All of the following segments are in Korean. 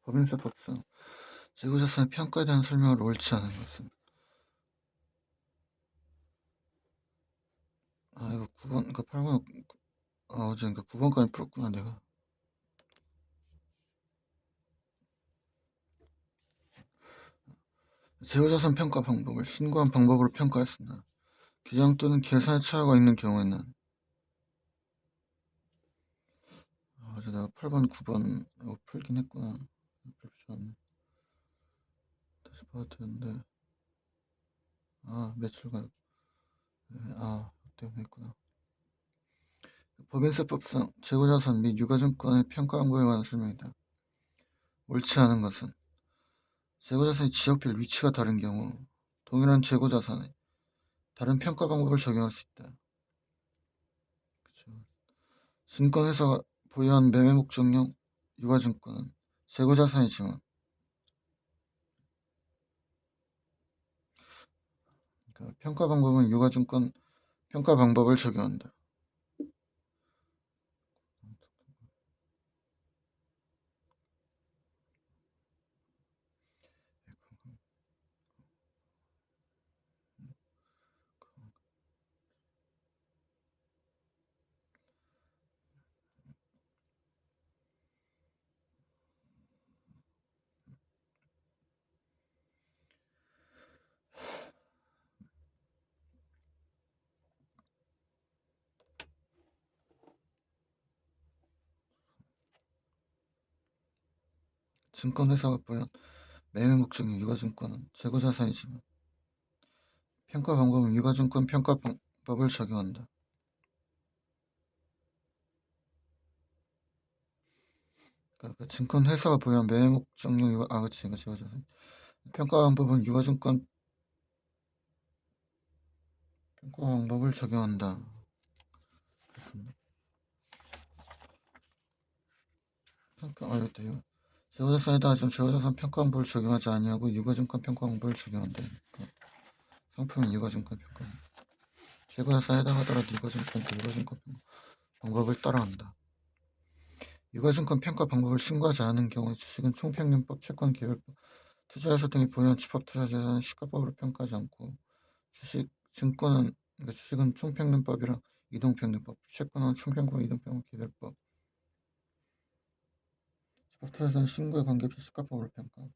법인세법상 재고자산의 평가에 대한 설명을 옳지 않은 것은. 이거 9번, 8번, 어제 9번까지 풀었구나, 내가. 재고자산 평가 방법을 신고한 방법으로 평가했으나 기장 또는 계산의 차이가 있는 경우에는 어제 내가 8번, 9번 이거 풀긴 했구나. 다시 봐야 되는데 매출가 때문에 했구나. 법인세법상 재고자산 및 유가증권의 평가 방법에 관한 설명이다. 옳지 않은 것은 재고자산의 지역별 위치가 다른 경우 동일한 재고자산에 다른 평가 방법을 적용할 수 있다. 그렇죠. 증권회사가 보유한 매매 목적용 유가증권은 재고자산이지만 평가 방법은 유가증권 평가 방법을 적용한다. 증권회사가 보유한 매매 목적용 유가증권은 재고자산이지만 평가 방법은 유가증권 평가 방법을 적용한다. 그러니까 증권회사가 보유한 매매 목적용 그치, 이거 재고자산. 평가 방법은 유가증권 평가 방법을 적용한다. 이거 재고자산에다가 지금 재고자산 평가 방법을 적용하지 아니하고 유가증권 평가 방법을 적용한다. 상품은 유가증권 평가. 재고자산에 해당하더라도 유가증권 방법을 따라한다. 유가증권 평가 방법을 신고하지 않은 경우에 주식은 총평균법, 채권개별법, 투자회사 등이 보유한 집합투자자산은 시가법으로 평가하지 않고 증권은 주식은 총평균법이랑 이동평균법, 채권은 총평균법, 이동평균법, 개별법. 집합투자자는 신고에 관계없이 시가법으로 평가.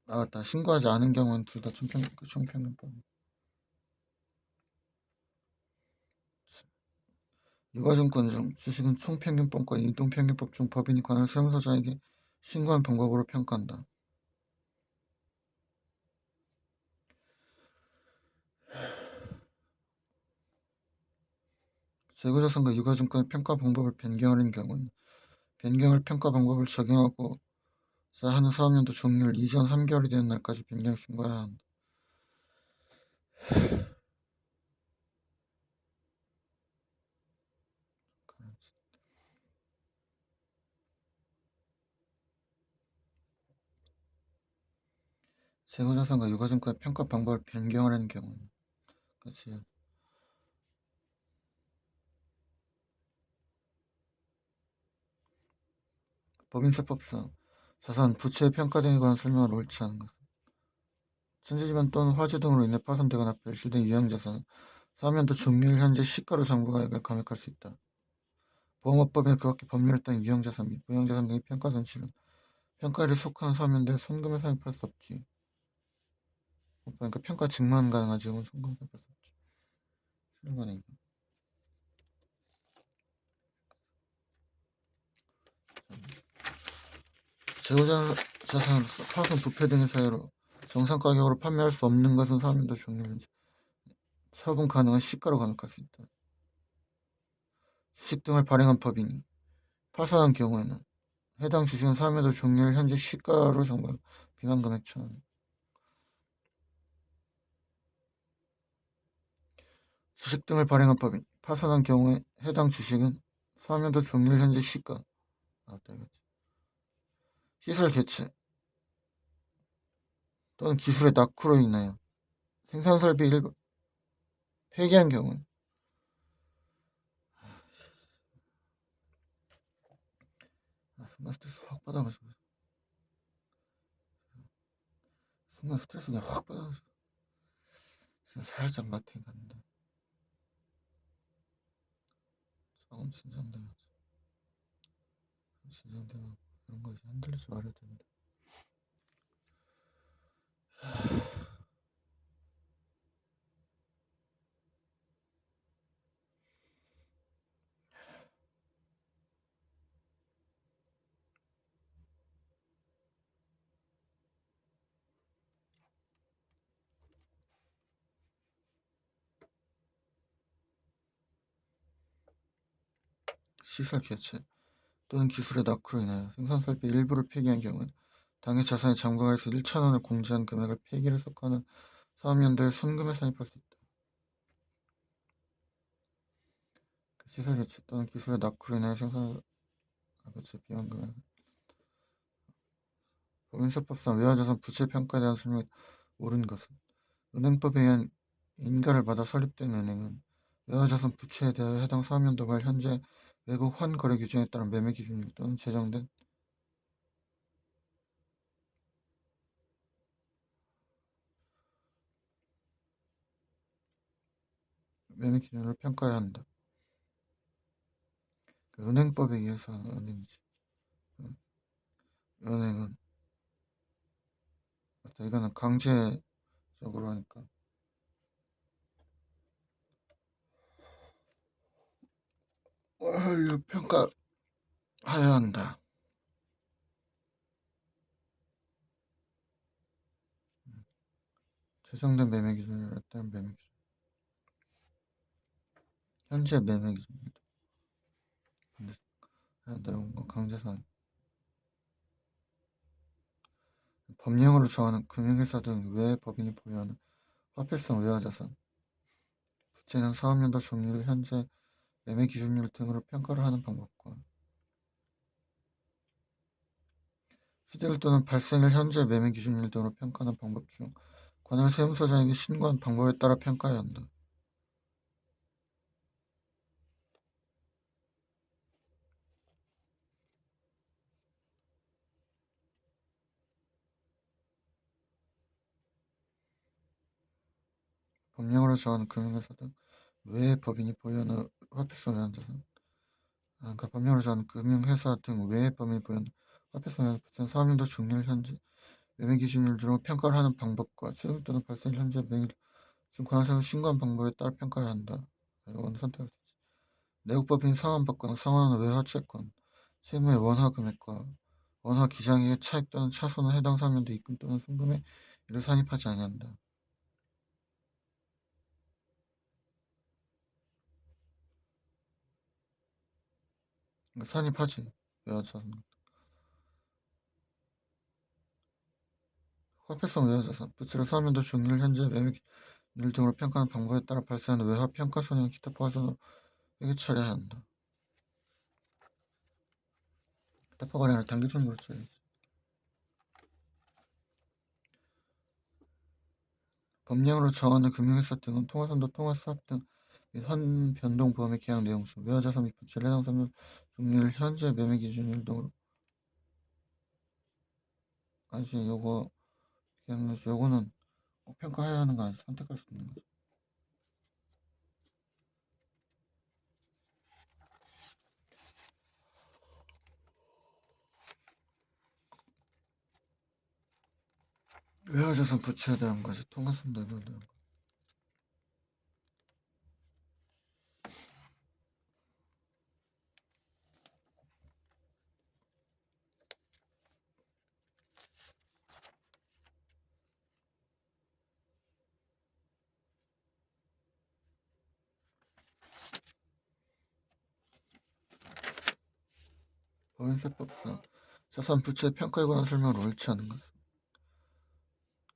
맞다. 신고하지 않은 경우는 둘 다 총평균법. 유가증권 중 주식은 총평균법과 이동평균법 중 법인이 관할 세무서장에게 신고한 방법으로 평가한다. 재고자산과 유가증권의 평가 방법을 변경하는 경우는 변경할 평가 방법을 적용하고 하는 사업연도 종료일 이전 3개월이 되는 날까지 변경 신고해야 한다. 재고자산과 유가증권의 평가 방법을 변경하는 경우는 그렇지. 법인세법상 자산, 부채의 평가 등에 관한 설명을 옳지 않은 것. 천재지변 또는 화재 등으로 인해 파손되거나 멸실된 유형자산은 사업연도 종료일 현재 시가로 정부가 감액할 수 있다. 보험업법이나 그 밖의 법률에 따른 유형자산 및 무형자산 등의 평가 손실은 평가일에 속한 사업연도에 손금에 산입할 수 없지. 그러니까 평가 증만 가능하지 손금 산입할 수 없지. 실효가능. 재고자산으로서 파손, 부패 등의 사유로 정상 가격으로 판매할 수 없는 것은 사업연도 종료일 현재 처분 가능한 시가로 감액할 수 있다. 주식 등을 발행한 법인이 파산한 경우에는 해당 주식은 사업연도 종료일 현재 시가로 정부가 비만금액 처한. 주식 등을 발행한 법인 파산한 경우에 해당 주식은 사업연도 종료일 현재 시가. 시설 개체 또는 기술의 낙후로 인하여 생산설비 일부 폐기한 경우에 순간 스트레스 확 받아가지고 순간 스트레스 그냥 확 받아가지고 진짜 살짝 마탱이 갔는데 조금 진정되면 이런 거 이제 흔들리지 말아야 되는데 시설 개체 또는 기술의 낙후로 인하여 생산 설비 일부를 폐기한 경우엔 당해 자산의 장부가에서 1,000원을 공제한 금액을 폐기를 속하는 사업연도에 손금에 산입할 수 있다. 그 시설 개체 또는 기술의 낙후로 인하여 생산 개체 비용 금액 법인세법상 외화자산 부채평가에 대한 설명이 옳은 것은 은행법에 의한 인가를 받아 설립된 은행은 외화자산 부채에 대하여 해당 사업연도 말 현재 외국 환거래 규정에 따른 매매 기준일 또는 제정된 매매 기준으로 평가해야 한다. 그 은행법에 의해서 하는 은행이지. 은행은 맞다. 이거는 강제적으로 하니까 이거 평가해야 한다. 제정된 매매 기준을 따른 매매 기준. 현재 매매 기준입니다. 근데 해야 내용 강제사항. 법령으로 정하는 금융회사 등 외 법인이 보유하는 화폐성 외화자산 부채는 사업연도 종류를 현재 매매 기준율 등으로 평가를 하는 방법과 수익률 또는 발생일 현재 매매 기준율 등으로 평가하는 방법 중 관할 세무서장에게 신고한 방법에 따라 평가해야 한다. 법령으로 정하는 금융회사 등 외 법인이 보유하는 화폐성 외환자산 그러니까 법령으로 정하는 금융회사 등 외 법인이 보유하는 화폐성 외환자산 사업연도 종류를 현재 매매 기준율 등으로 평가를 하는 방법과 수익 또는 발생일 현재 매매 중 관할세무 신고한 방법에 따라 평가해야 한다. 이건 선택할 수 있지. 내국법인 상환받거나 상환하는 외화채권 세무의 원화 금액과 원화 기장액의 차익 또는 차손은 해당 사업연도 입금 또는 송금에 이를 산입하지 아니한다. 그러니까 산입하지. 외화자산. 화폐성 외화자산 부채를 사업연도 종료를 현재 매매율 등으로 평가하는 방법에 따라 발생하는 외화 평가손해는 기타 포괄손으로 회계 처리해야 한다. 기타 포괄이 아니라 단기손으로 처리해야지. 법령으로 정하는 금융회사 등은 통화선도 통화사업 등 현 변동보험의 계약 내용 중 외화자산 및 부채를 해당 사업 종류를 현재 매매 기준율 등으로 아니지 요거는 꼭 평가해야 하는 거 아니지 선택할 수 있는 거지. 외화자산 부채에 대한 거지 통화선도에 대한 거. 법인세법상 자산 부채의 평가에 관한 설명을 옳지 않은 것.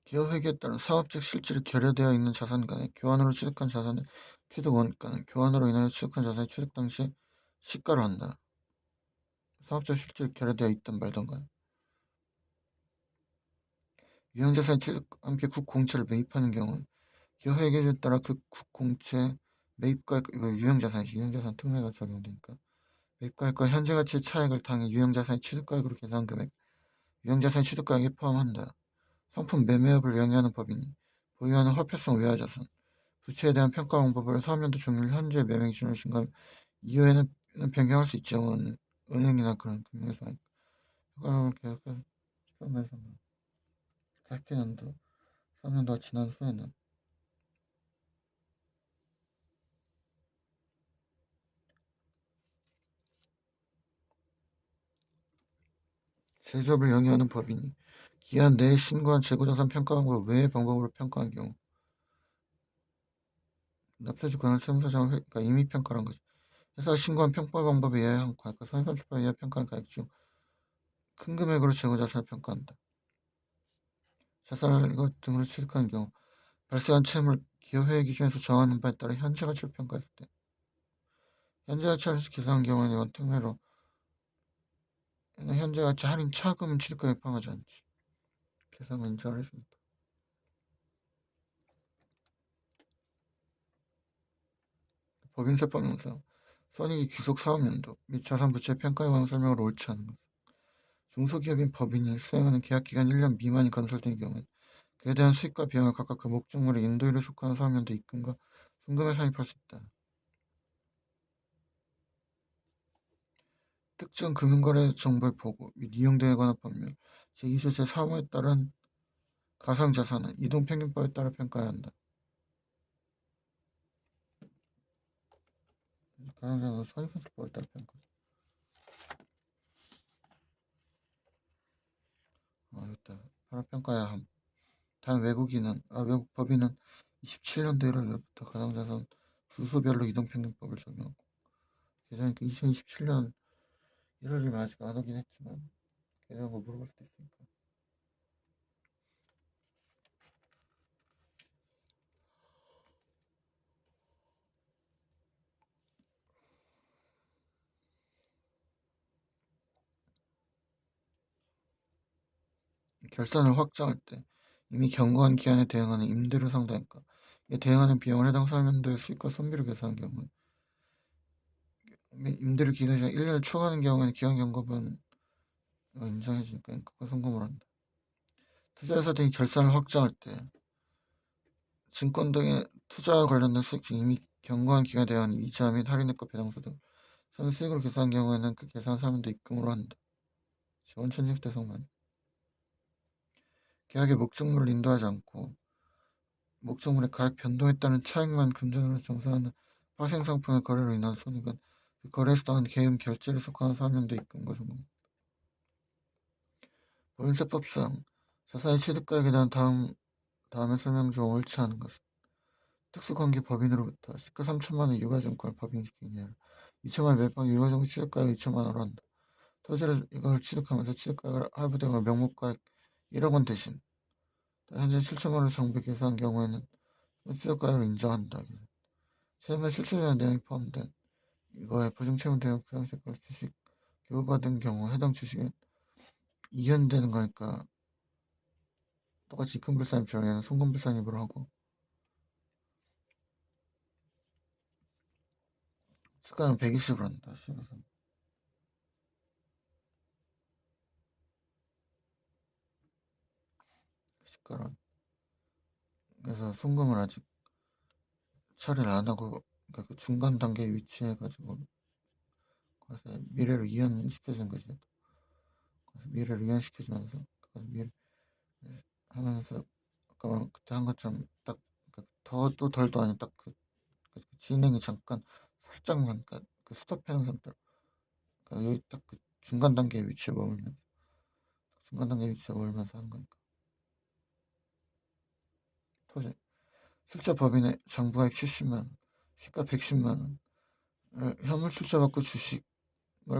기업 회계에 따른 사업적 실질이 결여되어 있는 자산 간에 교환으로 취득한 자산의 취득 원가는 교환으로 인하여 취득한 자산의 취득 당시 시가로 한다. 사업적 실질이 결여되어 있든 말든 간에 유형자산의 취득과 함께 국공채를 매입하는 경우 기업 회계에 따라 그 국공채 매입가 이거 유형자산이지 유형자산 특례가 적용되니까 매입가액과 현재 가치 차익을 당해 유형자산의 취득가액으로 계산 금액, 유형자산의 취득가액에 포함한다. 상품 매매업을 영위하는 법이니 보유하는 화폐성 외화자산, 부채에 대한 평가 방법을 사업연도 종료일 현재 매매 기준으로 신고하면 이후에는 변경할 수 있지. 은행이나 그런 금융회사 평가를 계속해서 시험에서 40년도 3년도가 지난 후에는 제조업을 영위하는 법이니 기한 내에 신고한 재고자산 평가 방법 외의 방법으로 평가한 경우 납세주권을 세무사장은 그러니까 임의평가란 거지. 회사가 신고한 평가 방법에 의한 가액과 선입선출법에 의해 평가한 가액 중 큰 금액으로 재고자산을 평가한다. 자산을 이것 등으로 취득한 경우 발생한 채무를 기업회계 기준에서 정하는 바에 따라 현재 가치로 평가했을 때 현재 가치를 계산한 경우에는 원통례로 현재 가치 할인 차금은 취득가액에 포함하지 않지. 계산을 인정을 했습니다. 법인세법 명상 손익이 귀속 사업연도 및 자산부채 평가에 관한 설명을 옳지 않은 것. 중소기업인 법인이 수행하는 계약기간 1년 미만인 건설등의 경우에 그에 대한 수익과 비용을 각각 그 목적물의 인도일에 속하는 사업연도 입금과 순금에 산입할 수 있다. 특정 금융거래 정보의 보고 및 이용 등에 관한 법률 제2조 제3호에 따른 가상자산은 이동평균법에 따라 평가해야 한다. 가상자산은 선입선출법에 따라 평가. 이때 바로 평가해야 함. 단 외국 법인은 27년도 1월부터 가상자산 주소별로 이동평균법을 적용하고 계산하니까 2027년 1월이면 아직 안 오긴 했지만 계산한 거 물어볼 수도 있으니까. 결산을 확정할 때 이미 경고한 기한에 대응하는 임대료 상당액과 이에 대응하는 비용을 해당 사업연도의 수익과 손비로 계산한 경우에 임대료 기간이 1년을 초과하는 경우에는 기한 경고분 인정해주니까 그거 송금을 한다. 투자회사 등이 결산을 확정할 때 증권 등의 투자와 관련된 수익 중 이미 경고한 기간에 대한 이자 및 할인액과 배당수 등 선의 수익으로 계산한 경우에는 그 계산 사업연도 입금으로 한다. 원천징수 대상만 계약의 목적물을 인도하지 않고 목적물의 가액 변동에 따른 차익만 금전으로 정산하는 파생상품의 거래로 인한 손익은 그 거래에서 나온 개음 결제를 속하는 사업연도 입금과 송금. 법인세법상 자산의 취득가액에 대한 다음에 설명 중 옳지 않은 것은 특수관계 법인으로부터 시가 3천만 원 유가증권을 법인시키기 아니라 2천만 원 매방 유가증권 취득가액 2천만 원으로 한다. 토지를 이걸 취득하면서 취득가액을 할부된 걸 명목가액 1억 원 대신 현재 7천만 원을 정부에 계산한 경우에는 취득가액을 인정한다. 세금의 실질적인 내용이 포함된 이거에 보증채무 대응 부양세법 주식 교부받은 경우 해당 주식은 이연되는 거니까 똑같이 입금불산입처럼 얘는 송금불산입으로 하고 시가는 120으로 한다. 시가란 그래서 송금을 아직 처리를 안 하고 그러니까 그 중간 단계에 위치해가지고 그래서 미래로 이연시켜주는 거지. 그래서 미래로 이연시켜주면서 미래 하면서 아까 그때 한 것처럼 딱 더도 덜도 아닌 딱그 진행이 잠깐 살짝만 그 스톱해놓은 상태로 여기 딱 그 중간 단계에 위치해 머물면서 하는 거니까. 토지 출자 법인의 장부가액 70만 원, 시가 110만 원을 현물 출자받고 주식을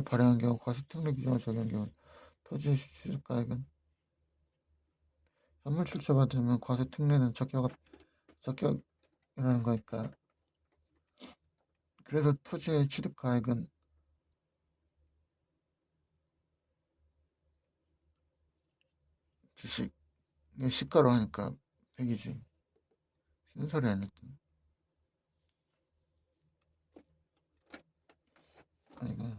발행한 경우 과세특례 규정을 적용한 경우 토지의 취득가액은 현물 출자받으면 과세특례는 적격이라는 거니까. 그래서 토지의 취득가액은 주식의 시가로 하니까 100이지. 쓴소리 아니었던. 아니가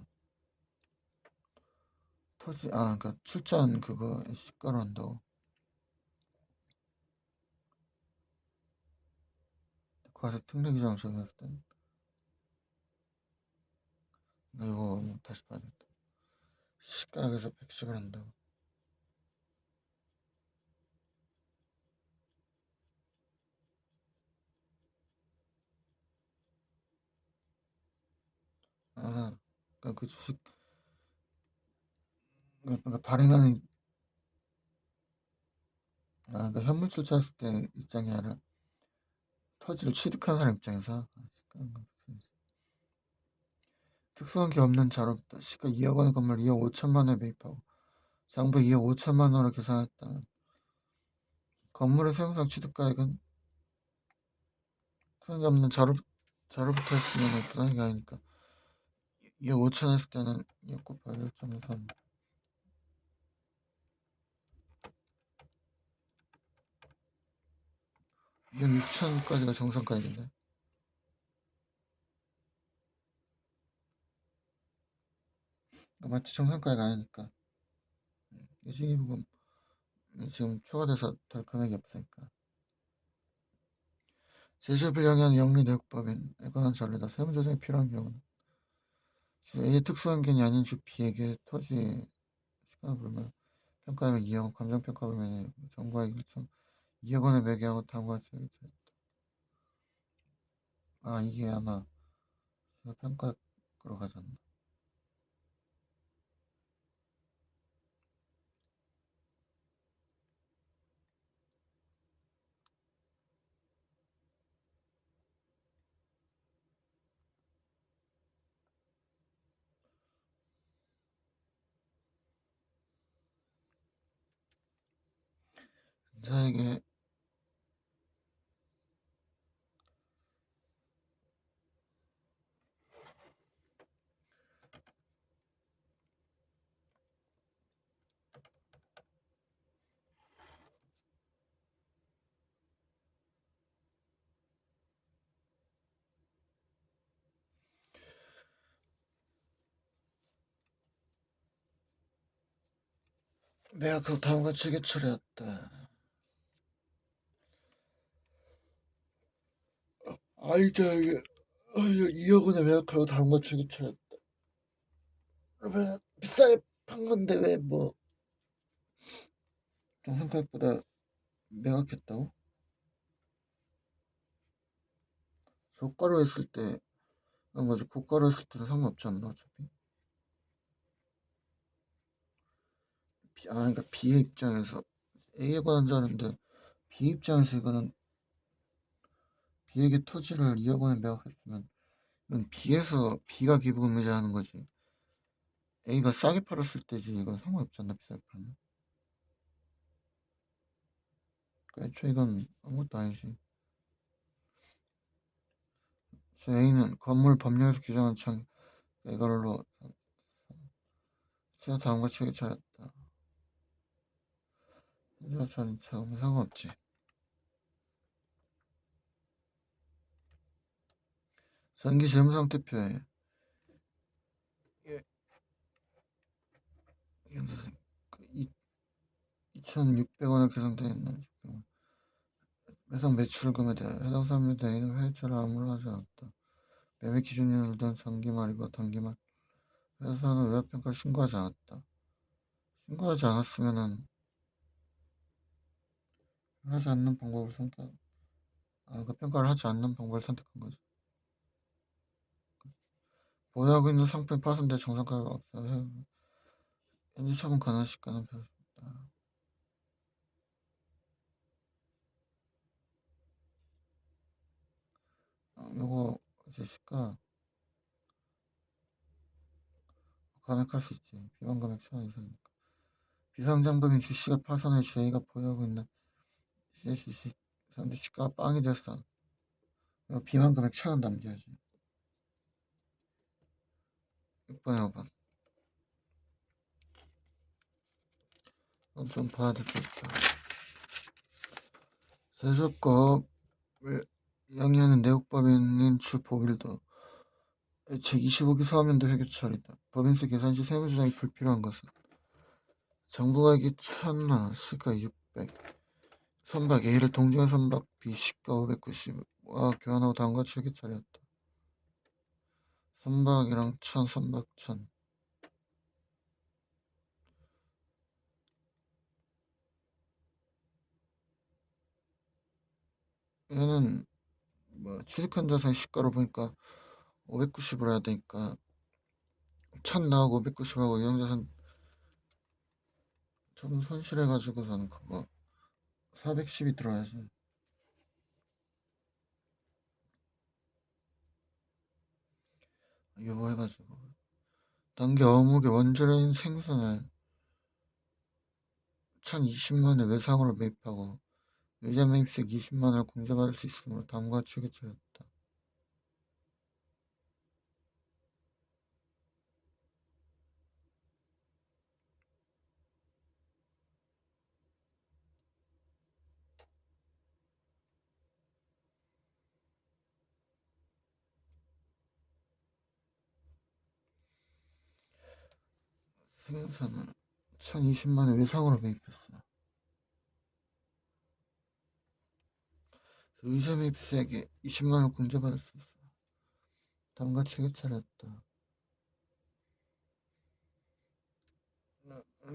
토지, 그러니까 출전 그거 시가로 한다고. 과세 특례 규정 적용했을 때는. 나 이거 다시 봐야겠다. 시가에서 110을 한다고. 그러니까 그 주식, 그러니까 발행하는, 그러니까 현물 출자했을 때 입장이 아니라 토지를 취득한 사람 입장에서 특수한 게 없는 자로부터 시가 2억 원의 건물 2억 5천만 원에 매입하고 장부 2억 5천만 원으로 계산했다면 건물의 세무상 취득가액은 특수한 게 없는 자로부터 했으면 부당한 게 아니니까 2억 5천 했을 때는 2억 곱하기 1.23 2억 6천까지가 정상가액인데 마치 정상가액 아니니까 이 부분 지금 초과돼서 덜 금액이 없으니까 제시를 영위한 영리 내역법인에 관한 전례다. 세무조정이 필요한 경우는 주 A의 특수한견이 아닌 주 B에게 토지 시간을 불면 평가액을 2억 감정평가 불면 정부액 1천 2억 원을 매겨하고 다음과 같이 이게 아마 평가액으로 가졌나. 자에게 매각하고 다음과 같이 처리했다. 자에게 2억 원에 매각하고 다음과 같이 처리했다. 그러면 비싸게 판 건데 왜 뭐 정상가액보다 매각했다고? 저가로 했을 때 맞아. 고가로 했을 때는 상관없지 않나 어차피. 그러니까 B의 입장에서 A에 관한 자료인데 B 입장에서 이거는 B에게 토지를 2억 원에 매각했으면 이건 B가 기부금이자하는 거지. A가 싸게 팔았을 때지. 이건 상관없지 않나 비싸게 팔면. 그러니까 애초에 이건 아무것도 아니지. A는 건물 법령에서 규정한 이걸로 시가 다음과 책에 차렸다. 현재 전처럼 상관없지. 전기 재무상태표에 2,600원을 계산되어 있는 매상 매출금에 대해 해당 사람에 대해는 회차를 아무런 하지 않았다. 매매 기준일을 둔 장기말이고 단기말 회사는 외화평가를 신고하지 않았다. 신고하지 않았으면은 하지 않는 방법을 그 평가를 하지 않는 방법을 선택한 거지. 보유하고 있는 상품이 파손돼 정상가가 없어 현재 처분 가능한 시가는 별수있다. 요거 이제 시가 감액할 수 있지. 비관 감액 1,000원 이상이니까. 비상장금인 주씨가 파손해 주A가 보유하고 있는 시의 주식 현재 시가가 빵이 됐어. 비만 금액 1,000원 남겨야지. 6번에 5번. 좀 봐야 될 것 같다. 세수업법을 양해하는 내역법인인 주 보길도 제25기 사업연도 회계 처리다. 법인세 계산 시 세무조정이 불필요한 것은 정부가액이 1,000만원, 시가 600. 선박 A를 동중에 선박 B 시가 590와 교환하고 다음과 출기 차례였다. 선박이랑 1,000, 선박 1,000. 얘는 뭐 취득한 자산 시가로 보니까 590으로 해야 되니까 1,000 나오고 590하고 유형자산 좀 손실해가지고서는 그거 410이 들어야지. 이거 뭐 해가지고 단계 어묵의 원재료인 생선을 1,020만원에 외상으로 매입하고 의자 매입세 20만원을 공제받을 수 있으므로 다음과 취득 차렸다. 생선은 1,020만원에 외상으로 매입했어. 의자 매입세액에 20만원 공제받을 수 있어. 다음과 취득 차렸다.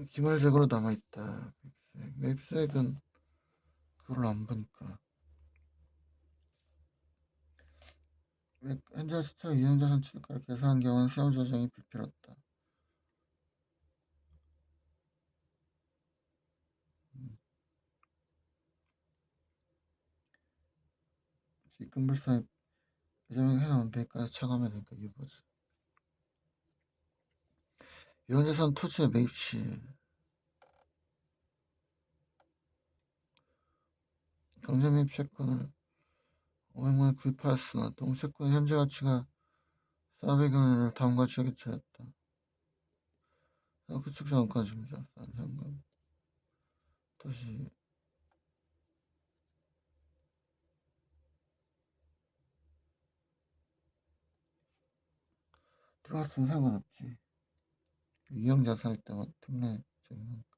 기말재고로 남아있다. 매입세액은 그걸 안 보니까. 현재 시차 유형자산 취득가를 계산한 경우는 세무 조정이 불필요하다. 입금불사에 예정액 해놓은 배까지 차감해야 되니까 유보지. 유형자산 토지의 매입 시 경제 매입 채권을 500만원에 구입하였으나 동채권의 현재 가치가 400원을 다음과 같이 차렸다. 구축자 원가 주문자 현금 토지 들어갔으면 상관없지. 유형자산일 때만 특례 적용하니까.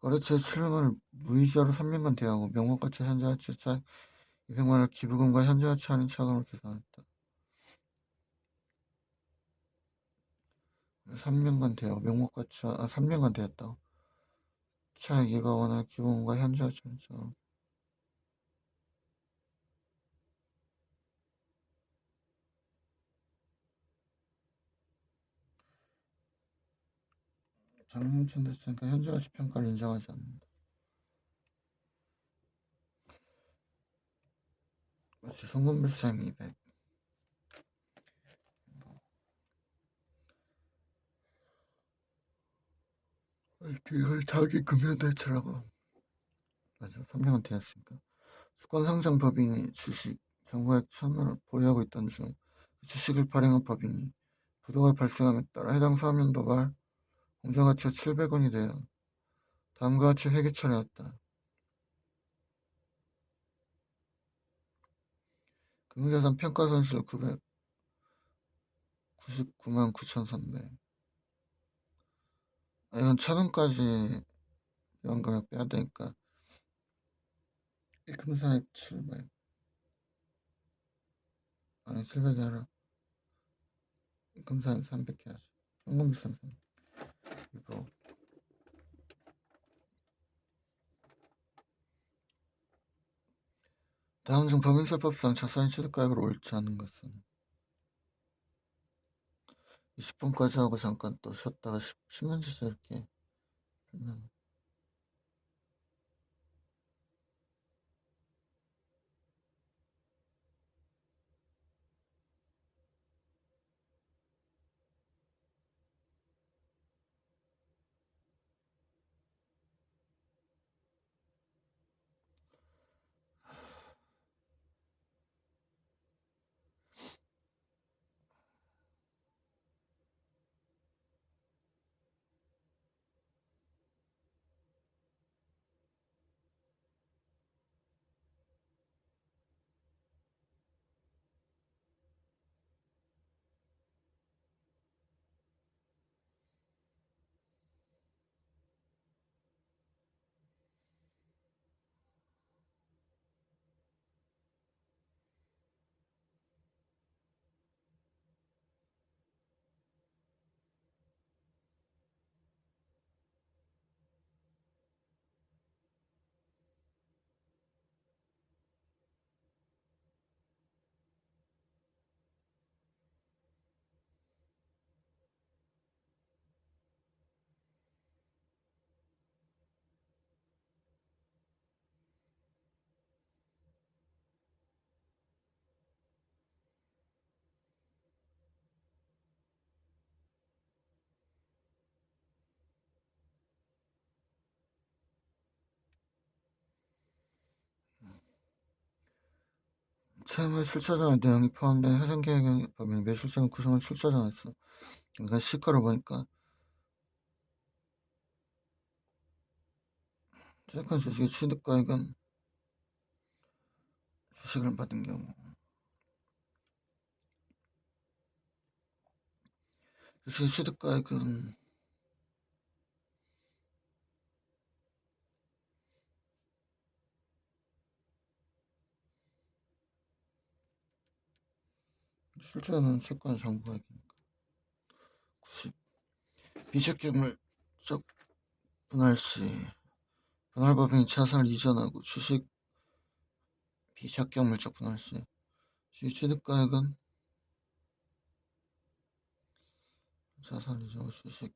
거래처에 700만원을 무이자로 3년간 대하고 명목가치 현재 가치 차익 200만원을 기부금과 현재 가치 할인 차감을 계산했다. 3년간 대하고 명목가치 3년간 대했다고. 차익 200만원을 기부금과 현재 가치 할인 차감. 장문춘 됐으니까 현재 가치 평가를 인정하지 않는다. 그렇지, 송금불상 200. 이걸 자기 금연대체라고. 맞아, 3년간 되었으니까. 주권상장 법인이 주식 정부액 1,000만원 보유하고 있던 중 주식을 발행한 법인이 부도가 발생함에 따라 해당 사업연도 말 공정가치가 700원이 되어 다음과 같이 회계 처리했다. 금융자산 평가손실 999만 9,300. 이건 1,000원까지 이런 금액 빼야 되니까 금사액 700. 아니 700이 아니라 금사액 300 해야지. 현금비상 300. 이거 다음 중 법인세법상 자산의 취득가액을 옳지 않은 것은 20분까지 하고 잠깐 또 쉬었다가 10년째 이렇게 끝나네. 채무 출처자의 내용이 포함된 회생계획에 보면 매출액은 90만 출처자였어. 그러니까 시가로 보니까 취득한 주식의 취득가액은 주식을 받은 경우 주식의 취득가액은 출처자는 채권 장부가액이니까 90 비적격물적 분할 시 분할법인이 자산을 이전하고 주식 비적격물적 분할 시 주식 취득가액은 자산 이전하고 주식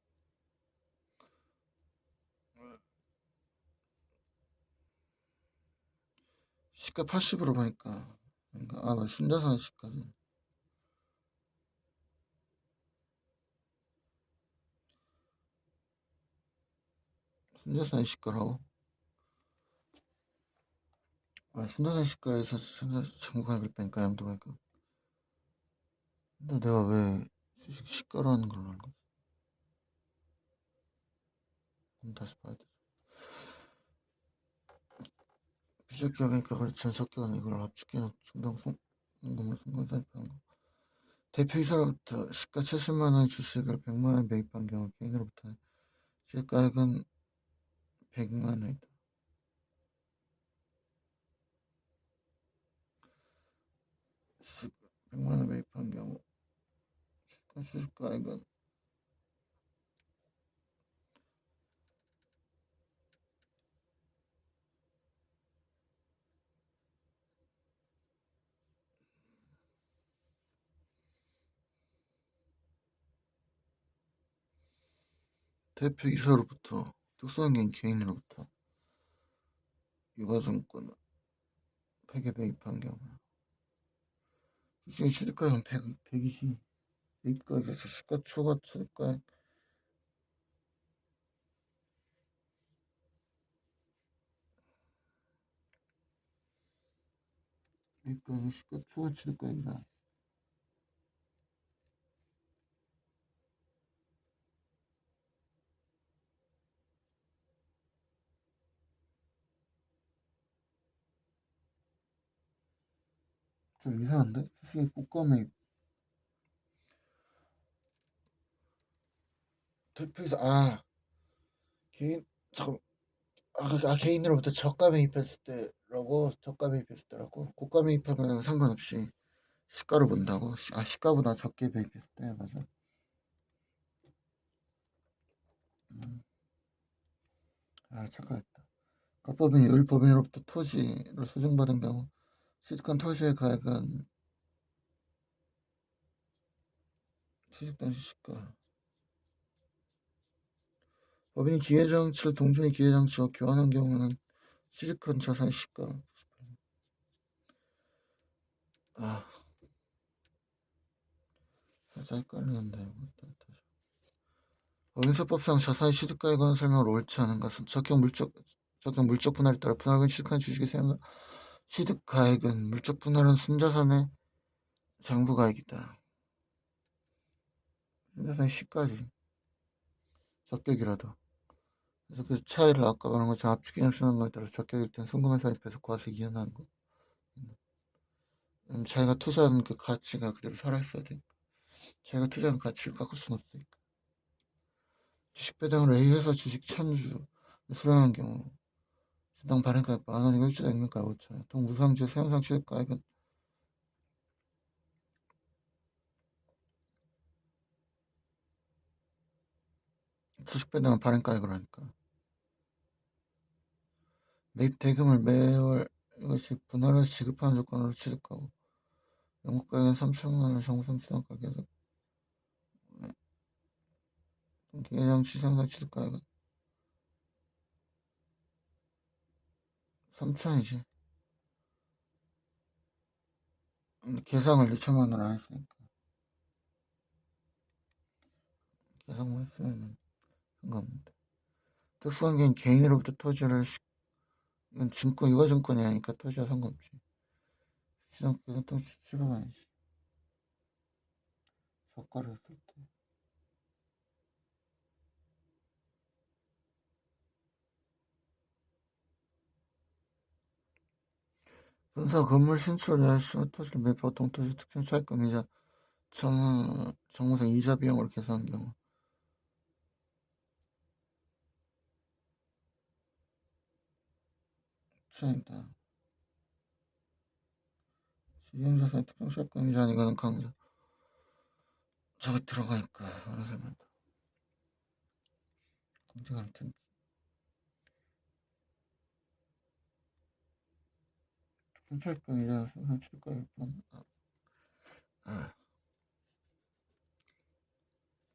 시가 80으로 보니까 그러니까 순자산 시가지 순자산 시가라고 순자산 시가에서 장부가액을 빼니까 양도가액 근데 내가 왜 주식 시가로 하는 걸로 하는 거야? 다시 봐야 돼. 비적격이니까 그렇지 적격은 이걸 압축해 중당성 임금을 순간사입하는 거. 대표이사로부터 시가 70만원의 주식을 100만원에 매입한 경우 개인으로부터 시가액은 100만원이다. 주식 100만원에 매입한 경우 주식가액은 대표이사로부터 특수한 개인으로부터 유가증권을 100에 매입한 경우 주식의 취득가액은 100이지 매입가액에서 시가 초과 취득가액 매입가액은 시가 초과 취득가액이다. 좀 이상한데? 주식의 고가 매입 대표이사 개인 잠깐 개인으로부터 저가 매입했을 때라고 저가 매입했을 때라고 고가 매입하면 상관없이 시가로 본다고 시가보다 적게 매입했을 때 맞아. 착각했다. 가법인이 을법인으로부터 토지를 수증받은 경우 취득한 토지의 가액은 취득 당시 시가 법인이 기회장치를 동준의 기회장치와 교환한 경우는 취득한 자산의 시가 살짝 헷갈리는데 법인세법상 자산의 취득가에 관한 설명을 옳지 않은 것은 적격 물적 분할에 따라 분할된 취득한 주식의 세무 취득가액은 물적 분할은 순자산의 장부가액이다. 순자산의 시가지 적격이라도. 그래서 그 차이를 아까 말한 것처럼 압축기념 쓰는 거에 따라 적격일 땐 송금한 사입해서 과세 이연하는 거. 자기가 투자한 그 가치가 그대로 살아있어야 되니까. 자기가 투자한 가치를 깎을 수는 없으니까. 주식 배당을 A회사 주식 1000주 수령한 경우 주당 발행가액 만원, 일주당 액면가액 5천원, 동무상주의 세무상 취득가액은 주식 배당은 발행가액으로 하니까 매입 대금을 매월 이것이 분할해서 지급하는 조건으로 취득하고 영국가액은 3천만원 정부상 취득가격에서 기회장치 생산 취득가액은 3천이지 계상을 2천만원을 안 했으니까 계상만 했으면 상관없는데 특수한 개인으로부터 토지를 이건 증권 유가증권이 아니니까 토지와 상관없지 시장 그또 수수료가 아니지. 저가를 했을 때. 분사 건물 신축 예시 토지 매입 보통 토지 특징 차입금 이자 정무상 이자 비용으로 계산한 경우 차입니다. 이용자산의 특징 차입금 이자 이거는 강조 저기 들어가 있까 알아서 만다. 언제가 아무튼 특징 차입금 이자 생산 출가액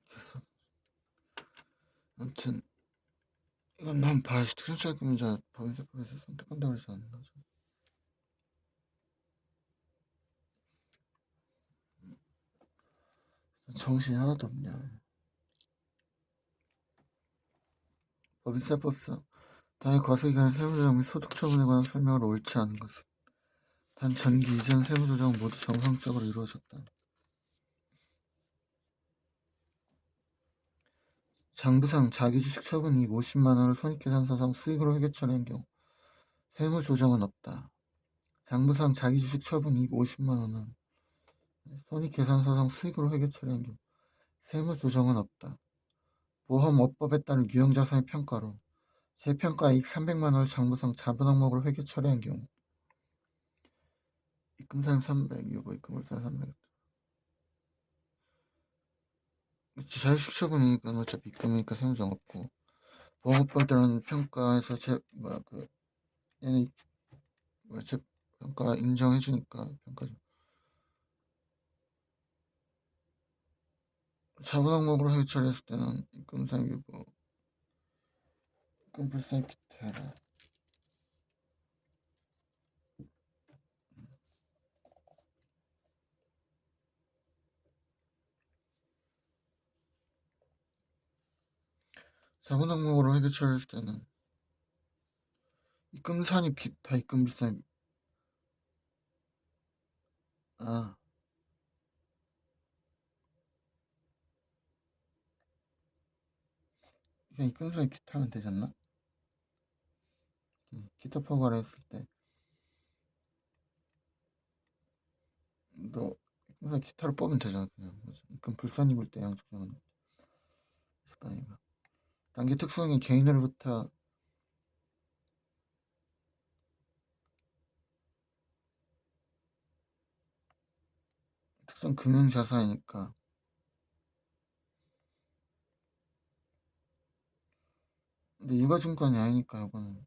됐어. 아무튼 이건 난 봐야지. 특징 차입금 이자 법인세법에서 선택한다고 그러지 않나. 정신이 하나도 없냐. 법인세법상 당해 과세기간 세무조정 및 소득처분에 관한 설명으로 옳지 않은 것은 단 전기 이전 세무조정은 모두 정상적으로 이루어졌다. 장부상 자기주식 처분이익 50만원을 손익계산서상 수익으로 회계 처리한 경우 세무조정은 없다. 장부상 자기주식 처분이익 50만원은 손익계산서상 수익으로 회계 처리한 경우 세무조정은 없다. 보험업법에 따른 유형자산의 평가로 재평가이익 300만원을 장부상 자본 항목으로 회계 처리한 경우 입금사용 300, 유보 입금물사 300. 그치, 자유식 처분이익은 어차피 입금이니까 세무조정 없고 보험업법에 따른 평가에서 얘네 평가 인정해주니까 평가죠. 자본 항목으로 회계 처리했을 때는 입금사용 유보 입금불사의 기타라. 자본 항목으로 회계 처리했을 때는 입금산이 기타 입금불사의 그냥 입금산이 기타면 되지 않나? 기타 포괄 했을 때 너 입금산 기타를 뽑으면 되잖아. 그냥 입금불산 입을 때 양쪽 정은 식반이가 단기 특수성이 개인으로부터 특성 금융자산이니까 근데 유가증권이 아니니까 이거는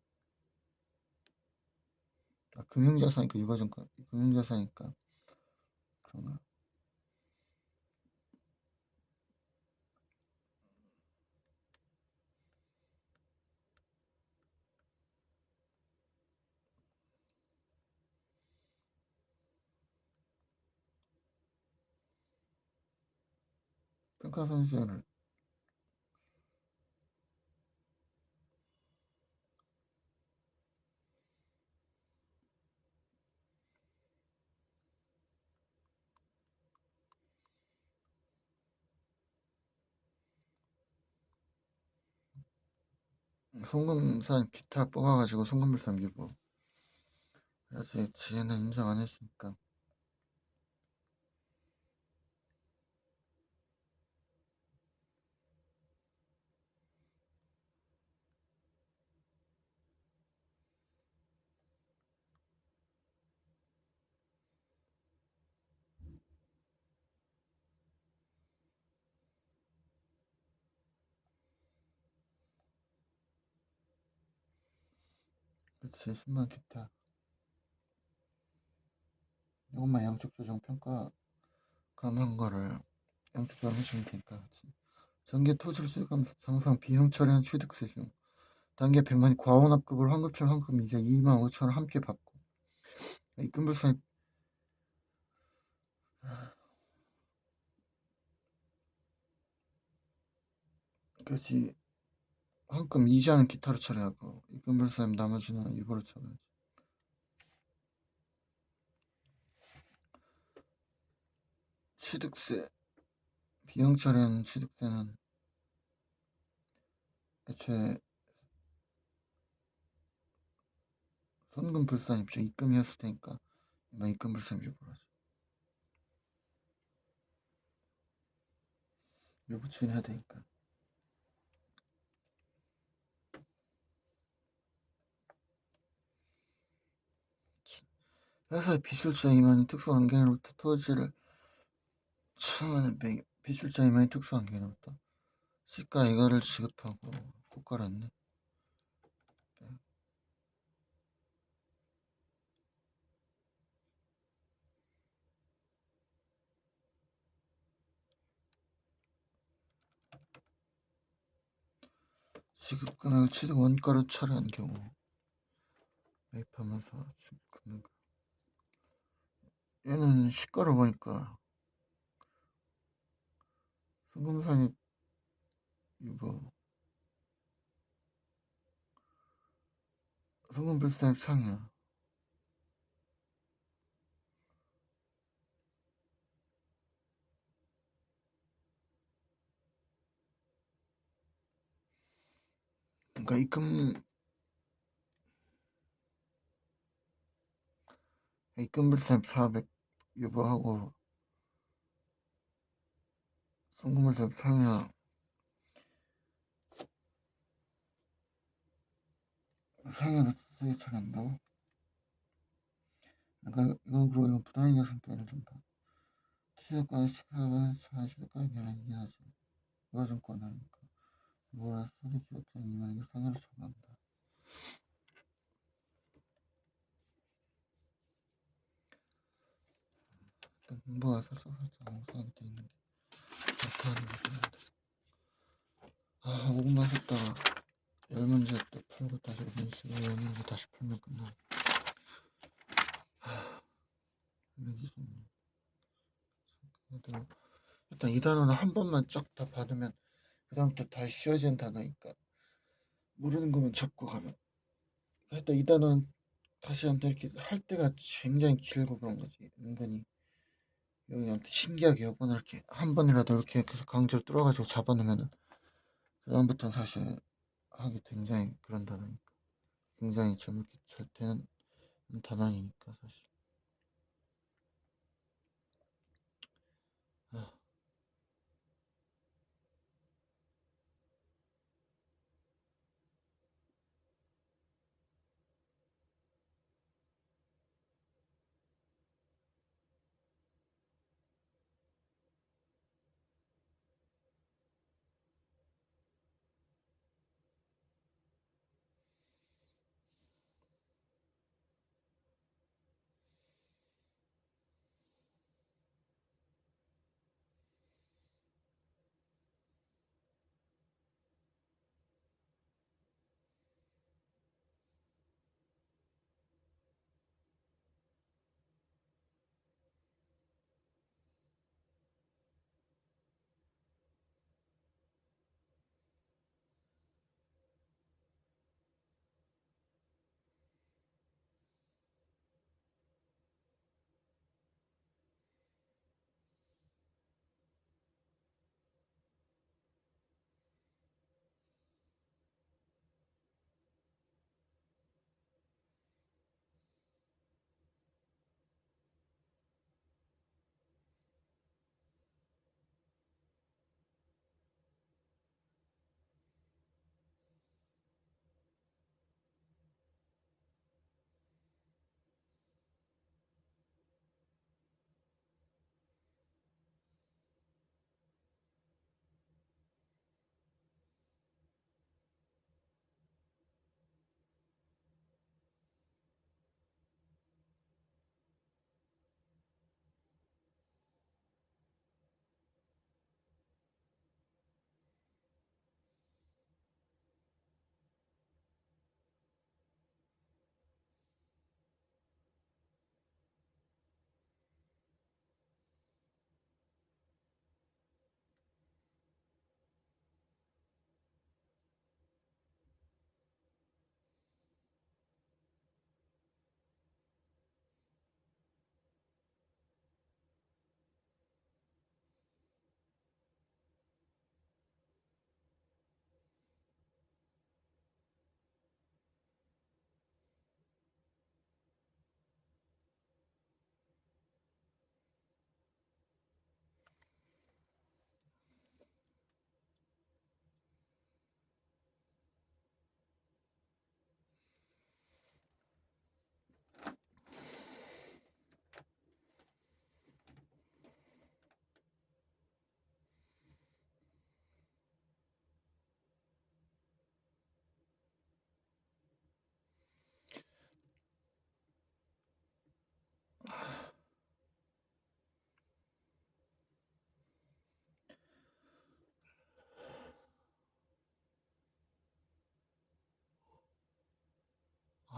금융자산이니까 유가증권 금융자산이니까 그런가. 평가손실을 송금산 기타 뽑아가지고 송금불산 유보 그래야지 지혜는 인정 안 해주니까 그치 10만 기타 이것만 양쪽 조정 평가 감한 거를 양쪽 조정 해주면 되니까 그치. 전기 토지를 수익하면서 정상 비용 처리한 취득세 중 단계 100만이 과원합급으로 환급처럼 환급 이자 2만 5천을 함께 받고 입금불산 그치 환급 이자는 기타로 처리하고 입금불산 나머지는 유보로 처리하지. 취득세, 비용 처리하는 취득세는 애초에 손금 불산 입죠. 입금이었을 테니까 입금 불산 유보라지. 유보 추진해야 되니까. 회사의 비출자 이만희 특수관계로부터 토지를 비출자 이만희 특수관계로부터 시가 이거를 지급하고 고가랐네. 지급 금액을 취득 원가로 처리한 경우 매입하면서 지급 금액 얘는 시가로 보니까 송금산입 유보 송금불산입 상이야. 그러니까 입금불산입 400 유보하고 송금불산입 상이야. 상해로 수익 처리한다고? 그러니까 이건 그리고 이건 부당이익 상태를 준다. 취득가의 시가가 취득가의 계량이긴 하지. 유가증권 하니까 뭐라 소리 기록장 이만하게 상해로 처리한다. 일단 공부가 살짝 엉성하게 돼 있는 게 못하는 거긴 한데 5분만 했다가 10문제 또 풀고 다시 5분 쉬고 10문제 다시 풀면 끝나고 이게 좀 그래도 일단 이 단어는 한 번만 쫙 다 받으면 그 다음부터 다시 쉬워지는 단어니까 모르는 거만 접고 가면 일단 이 단어는 다시 한번 이렇게 할 때가 굉장히 길고 그런 거지. 은근히 여기 아무튼 신기하게 요거는 이렇게 한 번이라도 이렇게 계속 강제로 뚫어가지고 잡아놓으면은 그 다음부터는 사실 하기 굉장히 그런 단어니까 굉장히 좀 이렇게 잘 되는 단어니까 사실 아,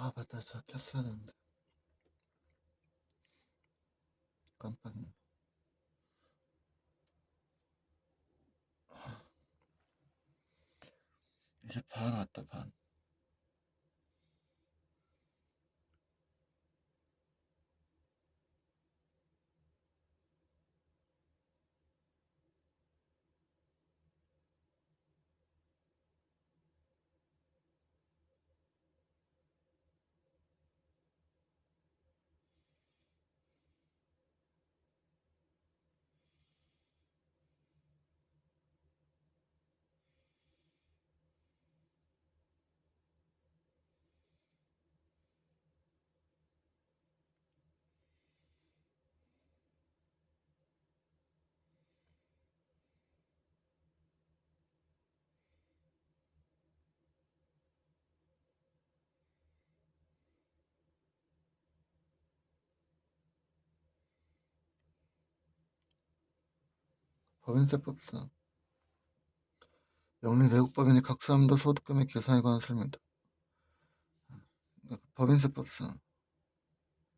아 맞다, 저 켰어야 되는데 깜빡이네. 이제 반 왔다, 반. 법인세법상 영리내국법인의 각 사람도 소득금액 계산에 관한 설명이다. 법인세법상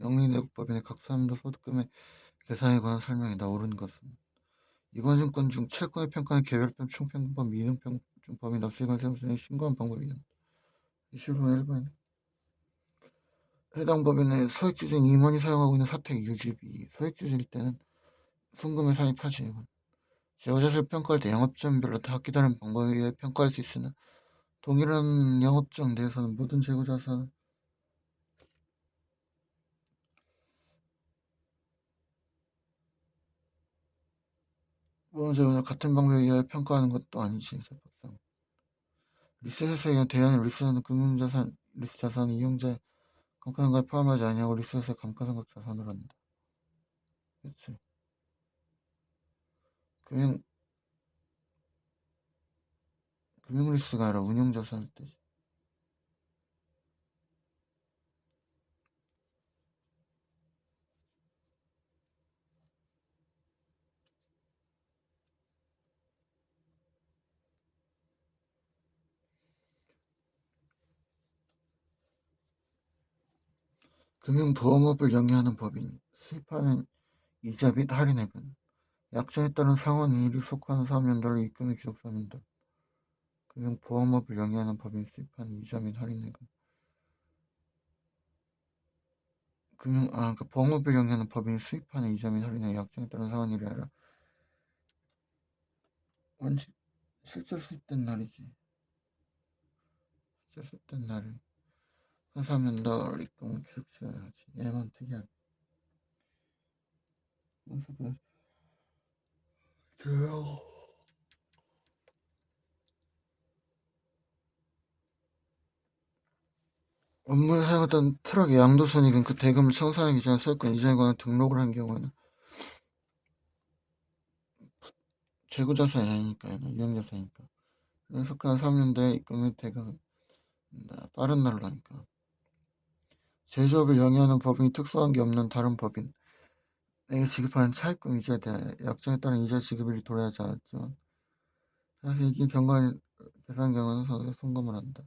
영리내국법인의 각 사람도 소득금액 계산에 관한 설명이다. 옳은 것은 이관증권 중 채권의 평가는 개별편 총평균법 미등평준법이나 수익을 세우는 신고한 방법이다. 21번 1번이네. 해당 법인의 소액주주인 임원이 사용하고 있는 사택 유지비 소액주주일 때는 순금에 산입하지. 제휴자를 평가할 때 영업점별로 각기 다른 방법에 의해 평가할 수 있으나 동일한 영업장 내에서는 모든 재고자산 모든 재고를 같은 방법에 의해 평가하는 것도 아니지. 세법상 리스회사에 의한 대안을 리스는 금융자산 리스자산 이용자 감가상각을 포함하지 아니하고 리스회사 감가상각 자산으로 한다. 그렇지. 금융 금융리스가 아니라 운용자산일 때지. 금융보험업을 영위하는 법인 수입하는 이자 및 할인액은 약정에 따른 상환이익이 속하는 사업연도를 입금의 기록사면들 금융보험업을 영위하는 법인 수입하는 이자 및 할인액은 그러니까 보험업을 영위하는 법인이 수입하는 이자 및 할인액 약정에 따른 상환일이 아니라 원칙 실제로 수입된 날이지. 실제로 수입된 날을 회사면들 입금을 기록해야지. 얘만 특이하네. 돼요. 업무에 사용했던 트럭의 양도손익은 그 대금을 청산하기 전에 소유권 이전에 관한 등록을 한 경우에는 재고자산이 아니니까요. 유형자산이니까. 속한 3년대 입금 및 대금은 빠른 날로 하니까. 제조업을 영위하는 법인이 특수한 게 없는 다른 법인에게 지급하는 차입금 이자에 대해 약정에 따른 이자 지급일이 도래하지 않았지만 사실 이게 계산 경우는 송금을 한다.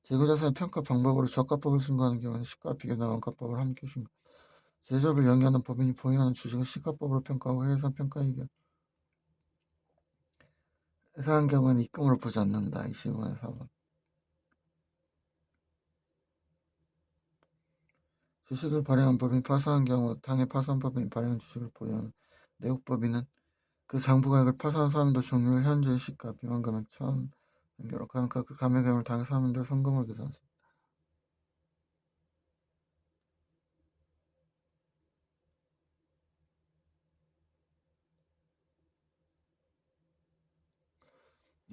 재고자산의 평가 방법으로 저가법을 신고하는 경우는 시가 비교나 원가법을 함께 신고. 제조업을 영위하는 법인이 보유하는 주식을 시가법으로 평가하고 해외산 평가이익을 회사한 경우는 입금으로 보지 않는다. 25번 4번. 주식을 발행한 법인이 파산한 경우 당해 파산 법인이 발행한 주식을 보유하는 내국법인은 그 장부가액을 파산한 사람도 종료일 현재의 시가 비만 금액 1,000 그러니까 그 감액금을 당해 사람들 성금을 계산한다.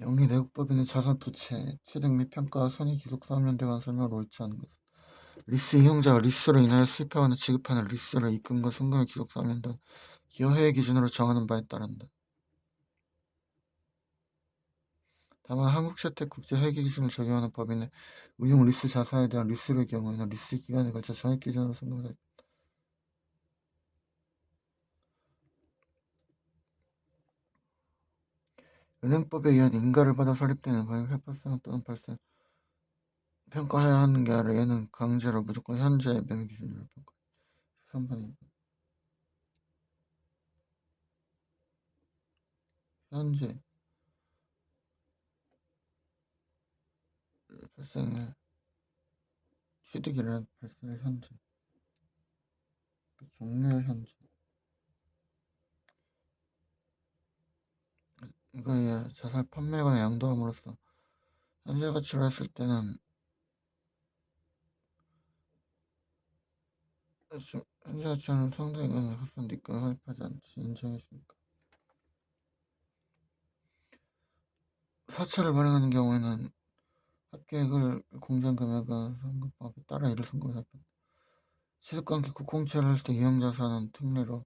영리 내국법인의 자산 부채, 취득 및 평가, 손익 기록 사업연대 관한 설명을 옳지 않은 것은 리스 이용자가 리스로 인하여 수입하거나 지급하는 리스를 입금과 송금의 기록 사업연대 기여회의 기준으로 정하는 바에 따른다. 다만 한국채택국제회계 기준을 적용하는 법인의 운용 리스 자산에 대한 리스의 경우에는 리스 기간에 걸쳐 전액 기준으로 송금을 은행법에 의한 인가를 받아 설립되는 법인 회파상 또는 발생 평가해야 하는 게 아니라 얘는 강제로 무조건 현재 매매 기준으로 평가. 13번이 현재 발생을 취득이란 발생을 현재 종료일 현재 이거에 자살 판매거나 양도함으로써 현재 가치로 했을 때는 현재 가치는 상당히 흡수한 니까 가입하지 않지 인정해주니까 사채를 발행하는 경우에는 합계액을 공제한 금액은 상급법에 따라 이를 선고를 합니다. 취득과 함께 국공채를 했을 때 유형자산은 특례로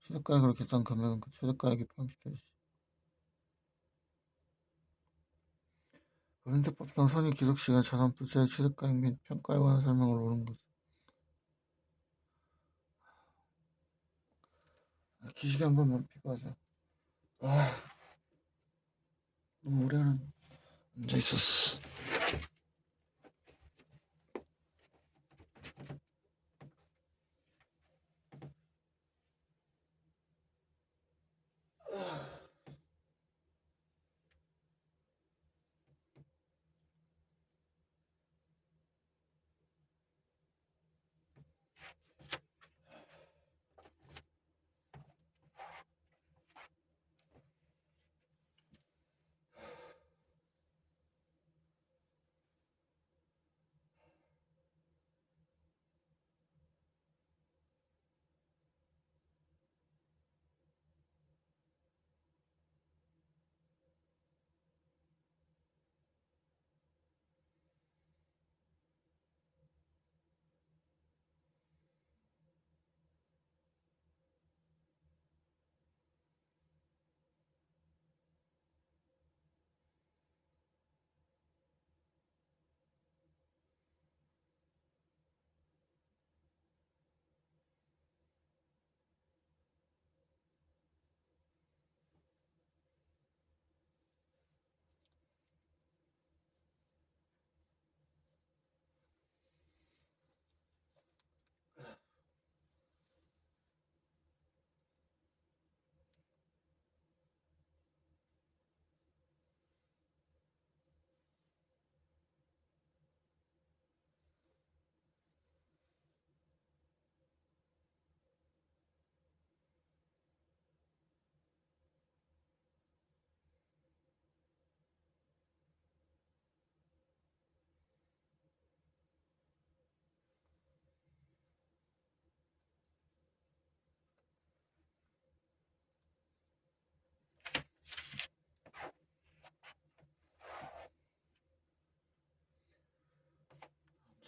취득가액으로 계산 금액은 그 취득가액이 포함시켜 있어. 민사법상 손익 기록 시간 자산 부채의 취득가액 및 평가에 관한 설명을 옳은 것. 기시계 한 번만 피고 하자. 너무 오래 앉아 있었어.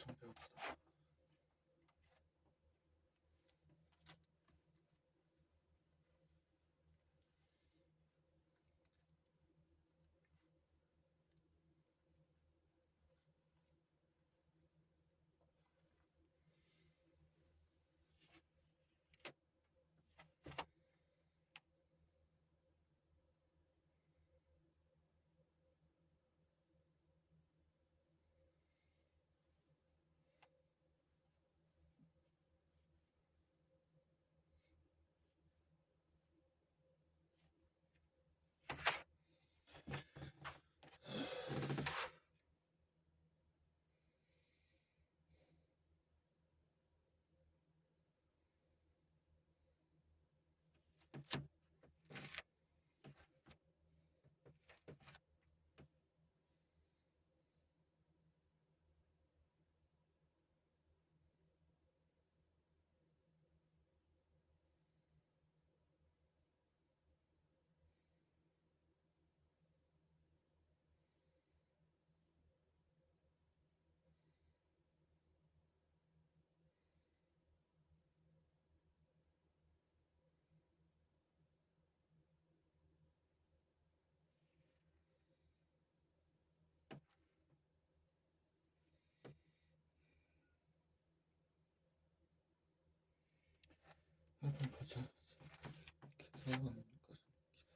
엄청 배고프다. 한번 보자. 14번이니까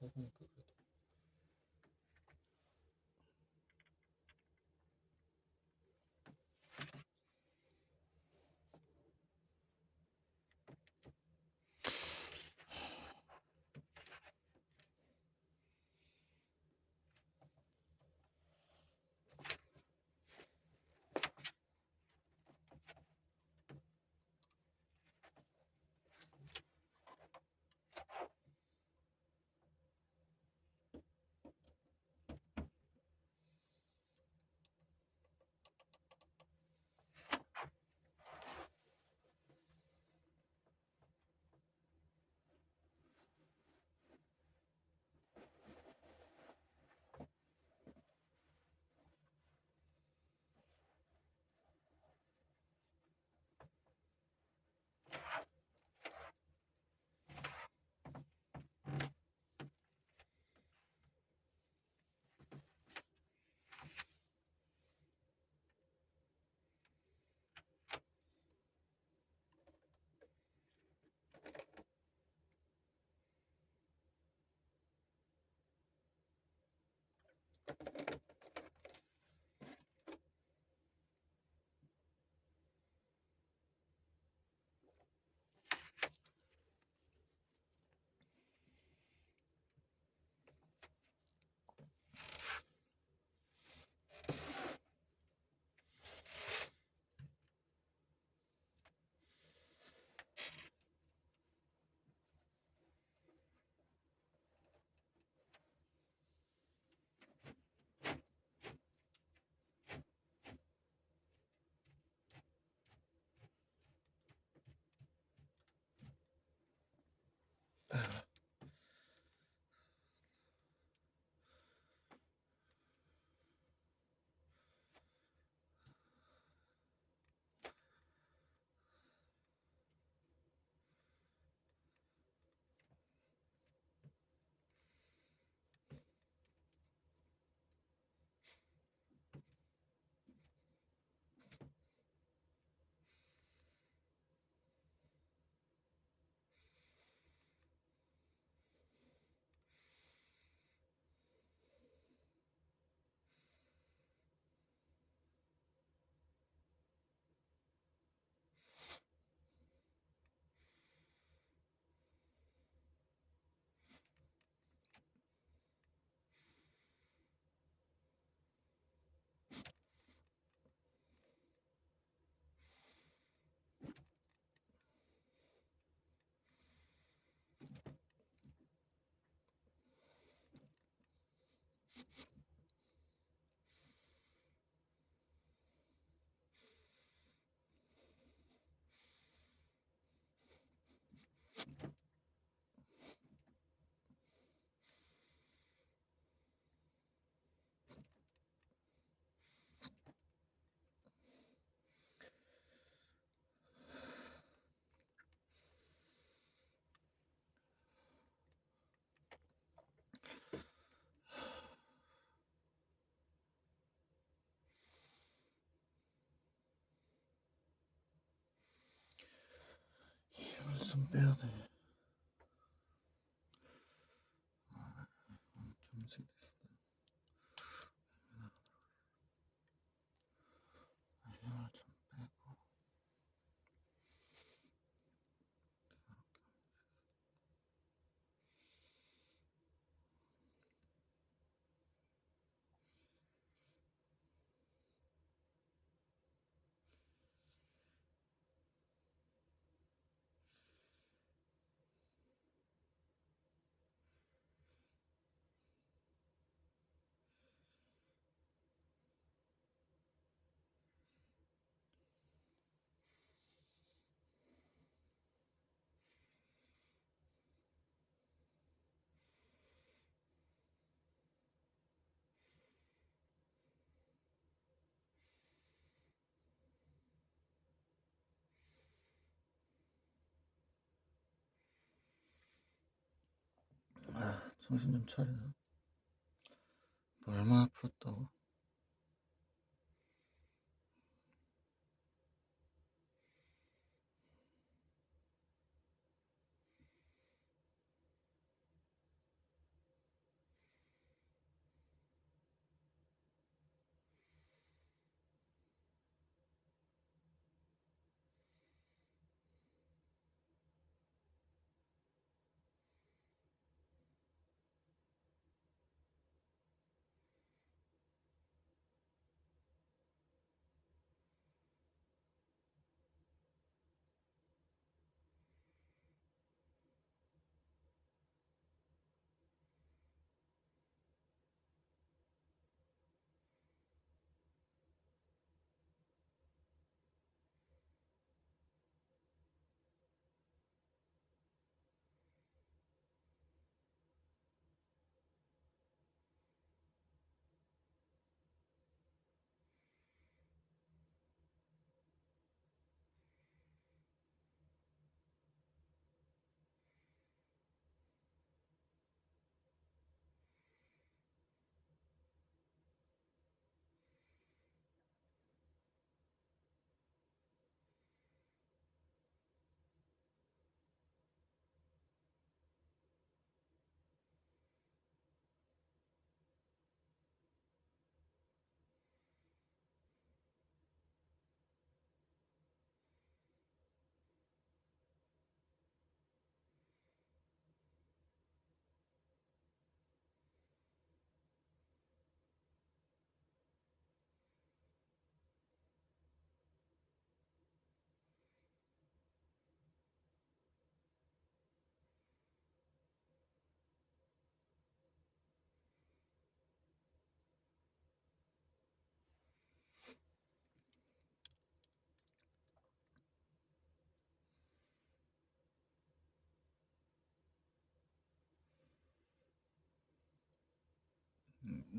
14번이니까 그래도 정신 좀 차려. 뭐 얼마나 풀었다고.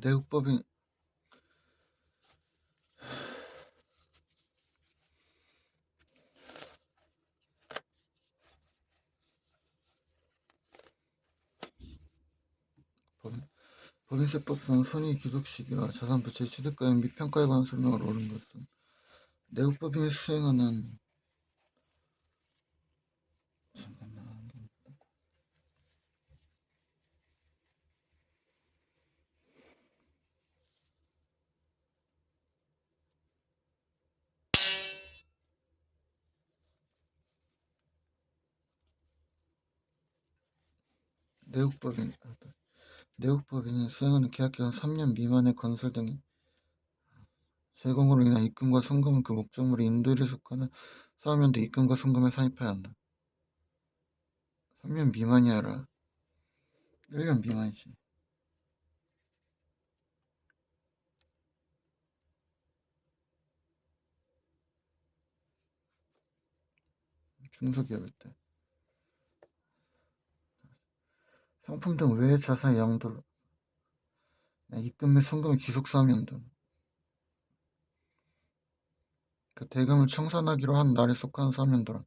내국법인 법인세법상 손익귀속 시기와 자산부채의 취득가액 및 평가에 관한 설명을 옳은 것은 내국법인이 수행하는 잠깐만 내국법인이 수행하는 계약기간 3년 미만의 건설 등의 제공으로 인한 입금과 송금은 그 목적물의 인도일에 속하는 사업연도 입금과 송금에 산입해야 한다. 3년 미만이 아니라 1년 미만이지. 중소기업일 때. 상품 등 외의 자산의 양도를 입금 및 송금의 기속사업연도 그 대금을 청산하기로 한 날에 속하는 사업연도란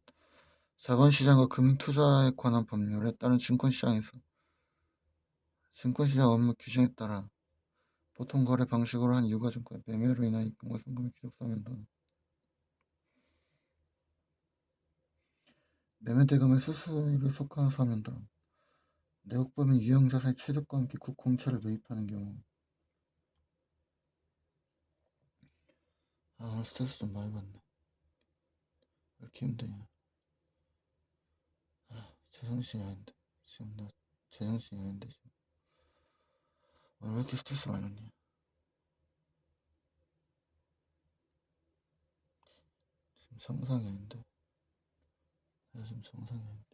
자본시장과 금투자에 관한 법률에 따른 증권시장 업무 규정에 따라 보통 거래 방식으로 한 유가증권 매매로 인한 입금과 송금의 기속사업연도는 매매 대금의 수수료를 속하는 사업연도란 내국법인 유형자산의 취득과 함께 국공채를 매입하는 경우. 오늘 스트레스 좀 많이 받네. 왜 이렇게 힘드냐. 제정신이 아닌데 지금 나 제정신이 아닌데 지금 오늘 왜 이렇게 스트레스 많이 받냐. 지금 정상이 아닌데 나 지금 정상이 아닌데.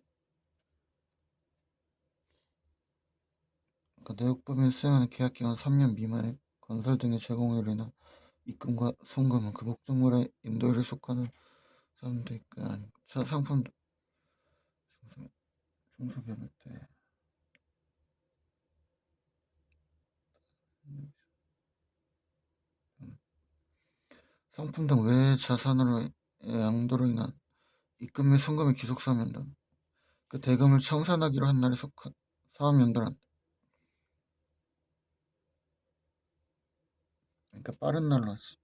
그러니까 내국법인 수행하는 계약기간 3년 미만의 건설 등의 제공으로 인한 입금과 송금은 그 목적물의 인도일에 속하는 사람도 있고 아니 상품 중소기업일 때 상품 등 외의 자산으로의 양도로 인한 입금 및 송금의 기속사업연도는 그 대금을 청산하기로 한 날에 속한 사업연도란 그러니까 빠른 날로 하지.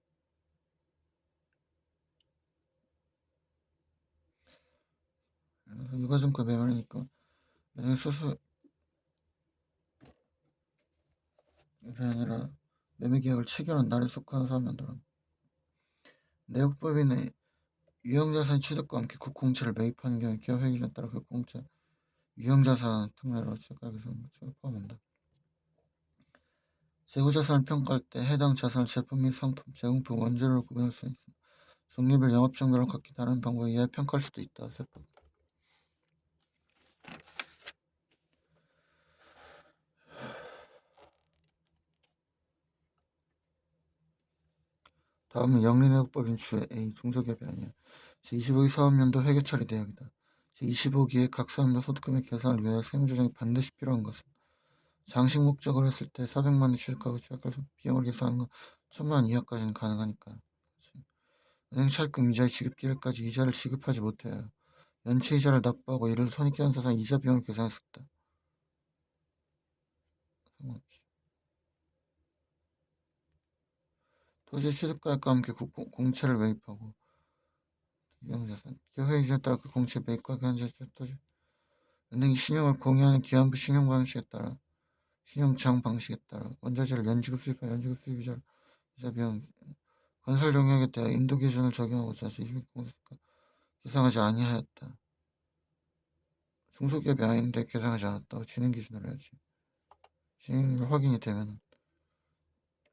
그래서 유가증권 매매니까 만약에 수수이 아니라 매매계약을 체결한 날에 속하는 사람들은 내역법인의 유형자산 취득과 함께 국공채를 매입하는 경우에 기업회계 기준에 따라 그 공채 유형자산 특례로 취득하기 위해서 포함한다. 재고자산을 평가할 때 해당 자산을 제품 및 상품, 제공품, 원재료로 구분할 수 있어 종류별 영업정보를 각기 다른 방법에 의해 평가할 수도 있다. 세법. 다음은 영리내역법인 주 A 중소기업이 아니야. 제25기 사업연도 회계처리 내역이다. 제25기에 각 사업연도 소득금액 계산을 위하여 세무조정이 반드시 필요한 것은 장식 목적으로 했을 때 400만 원 취득하고 취약해서 비용을 계산하는 건 1000만 원 이하까지는 가능하니까. 은행 차입금 이자의 지급 기일까지 이자를 지급하지 못해야 연체 이자를 납부하고 이를 선입계산서상 이자 비용을 계산했을 때 상관없지. 토지 취득가액과 함께 공채를 매입하고 유형자산 기업회계 기준에 따라 그 공채 매입과 현재 토지 은행이 신용을 공유하는 기관부 신용 방식에 따라 신용장 방식에 따라 원자재를 연지급 수입한 연지급 수입 이자 비용 건설 용역에 대해 인도 기준을 적용하고자 제21공사가 계상하지 아니하였다. 중소기업이 아닌데 계상하지 않았다고 진행 기준으로 해야지. 진행률 확인이 되면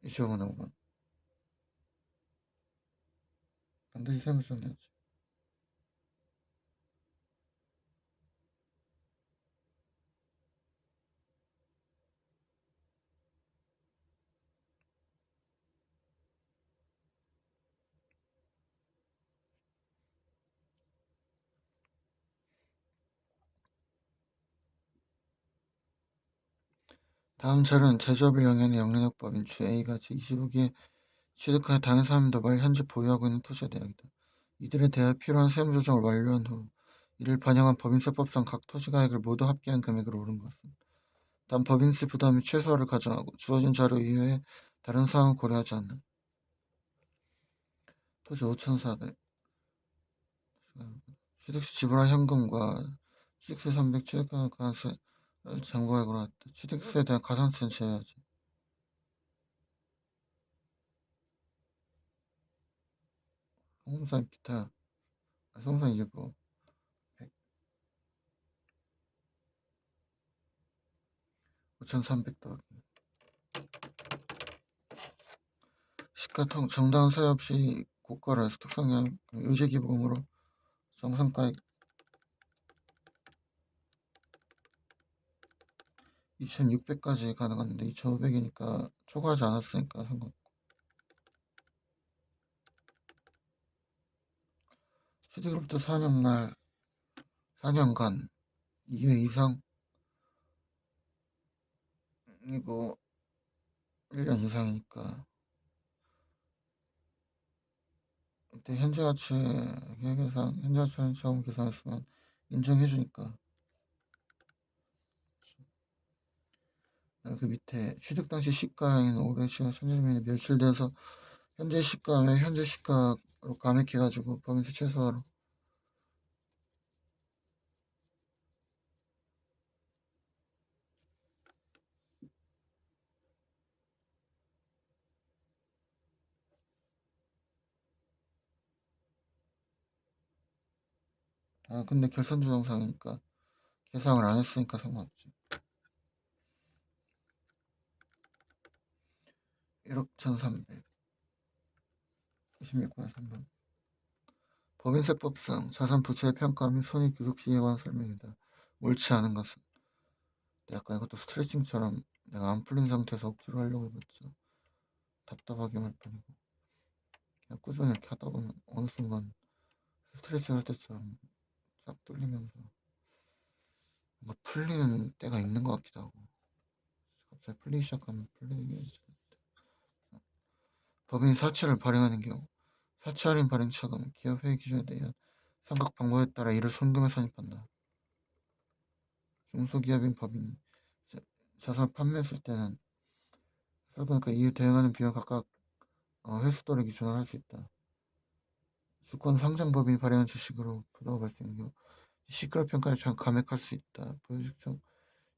25만 나오면 반드시 세무조정 해야지. 다음 자료는 제조업을 영위하는 영리력법인 주 A가 제25기에 취득하여 당해 사람도 말 현재 보유하고 있는 토지에 대하이다. 이들에 대하여 필요한 세무조정을 완료한 후 이를 반영한 법인세법상 각 토지가액을 모두 합계한 금액으로 오른 것은 단 법인세 부담이 최소화를 가정하고 주어진 자료 이외에 다른 사항을 고려하지 않는 토지 5,400 취득시 지불한 현금과 취득세 300 취득한 가산세를 잔고액으로 했다. 취득세에 대한 가산세는 제외하지. 홍산 기타 송산 일부 5,300 더하기 시가통 정당한 사유 없이 고가를 특성량 의제기부금으로 정상가액 2,600까지 가능한데 2,500이니까 초과하지 않았으니까 상관없고 취득으로부터 4년간 2회 이상 이고 1년 이상이니까 그때 현재가치 계획상 현재가치 처음 계산했으면 인정해주니까 그 밑에 취득 당시 시가인 올해 시가 천재민이 멸실돼서 현재 시가에 현재 시가로 감액해가지고 법인세 최소화로 근데 결산주정상이니까 계상을 안 했으니까 상관없지. 1억 1,300 26분의 3번 법인세법상 자산 부채의 평가 및 손익 귀속 시기에 관한 설명이다. 옳지 않은 것은 약간 이것도 스트레칭처럼 내가 안 풀린 상태에서 억지로 하려고 해봤자 답답하게 말 뿐이고 그냥 꾸준히 이렇게 하다 보면 어느 순간 스트레칭 할 때처럼 쫙 뚫리면서 뭔가 풀리는 때가 있는 것 같기도 하고 갑자기 풀리기 시작하면 풀리게 법인이 사채를 발행하는 경우 사채 할인 발행 차금 기업 회계 기준에 대한 삼각 방법에 따라 이를 손금에 산입한다. 중소기업인 법인이 자산을 판매했을 때는 그러니까 이에 대응하는 비용 각각 회수도를 기준으로 할 수 있다. 주권 상장법인이 발행한 주식으로 부도가 발생한 경우 시가로 평가를 감액할 수 있다. 보유직 중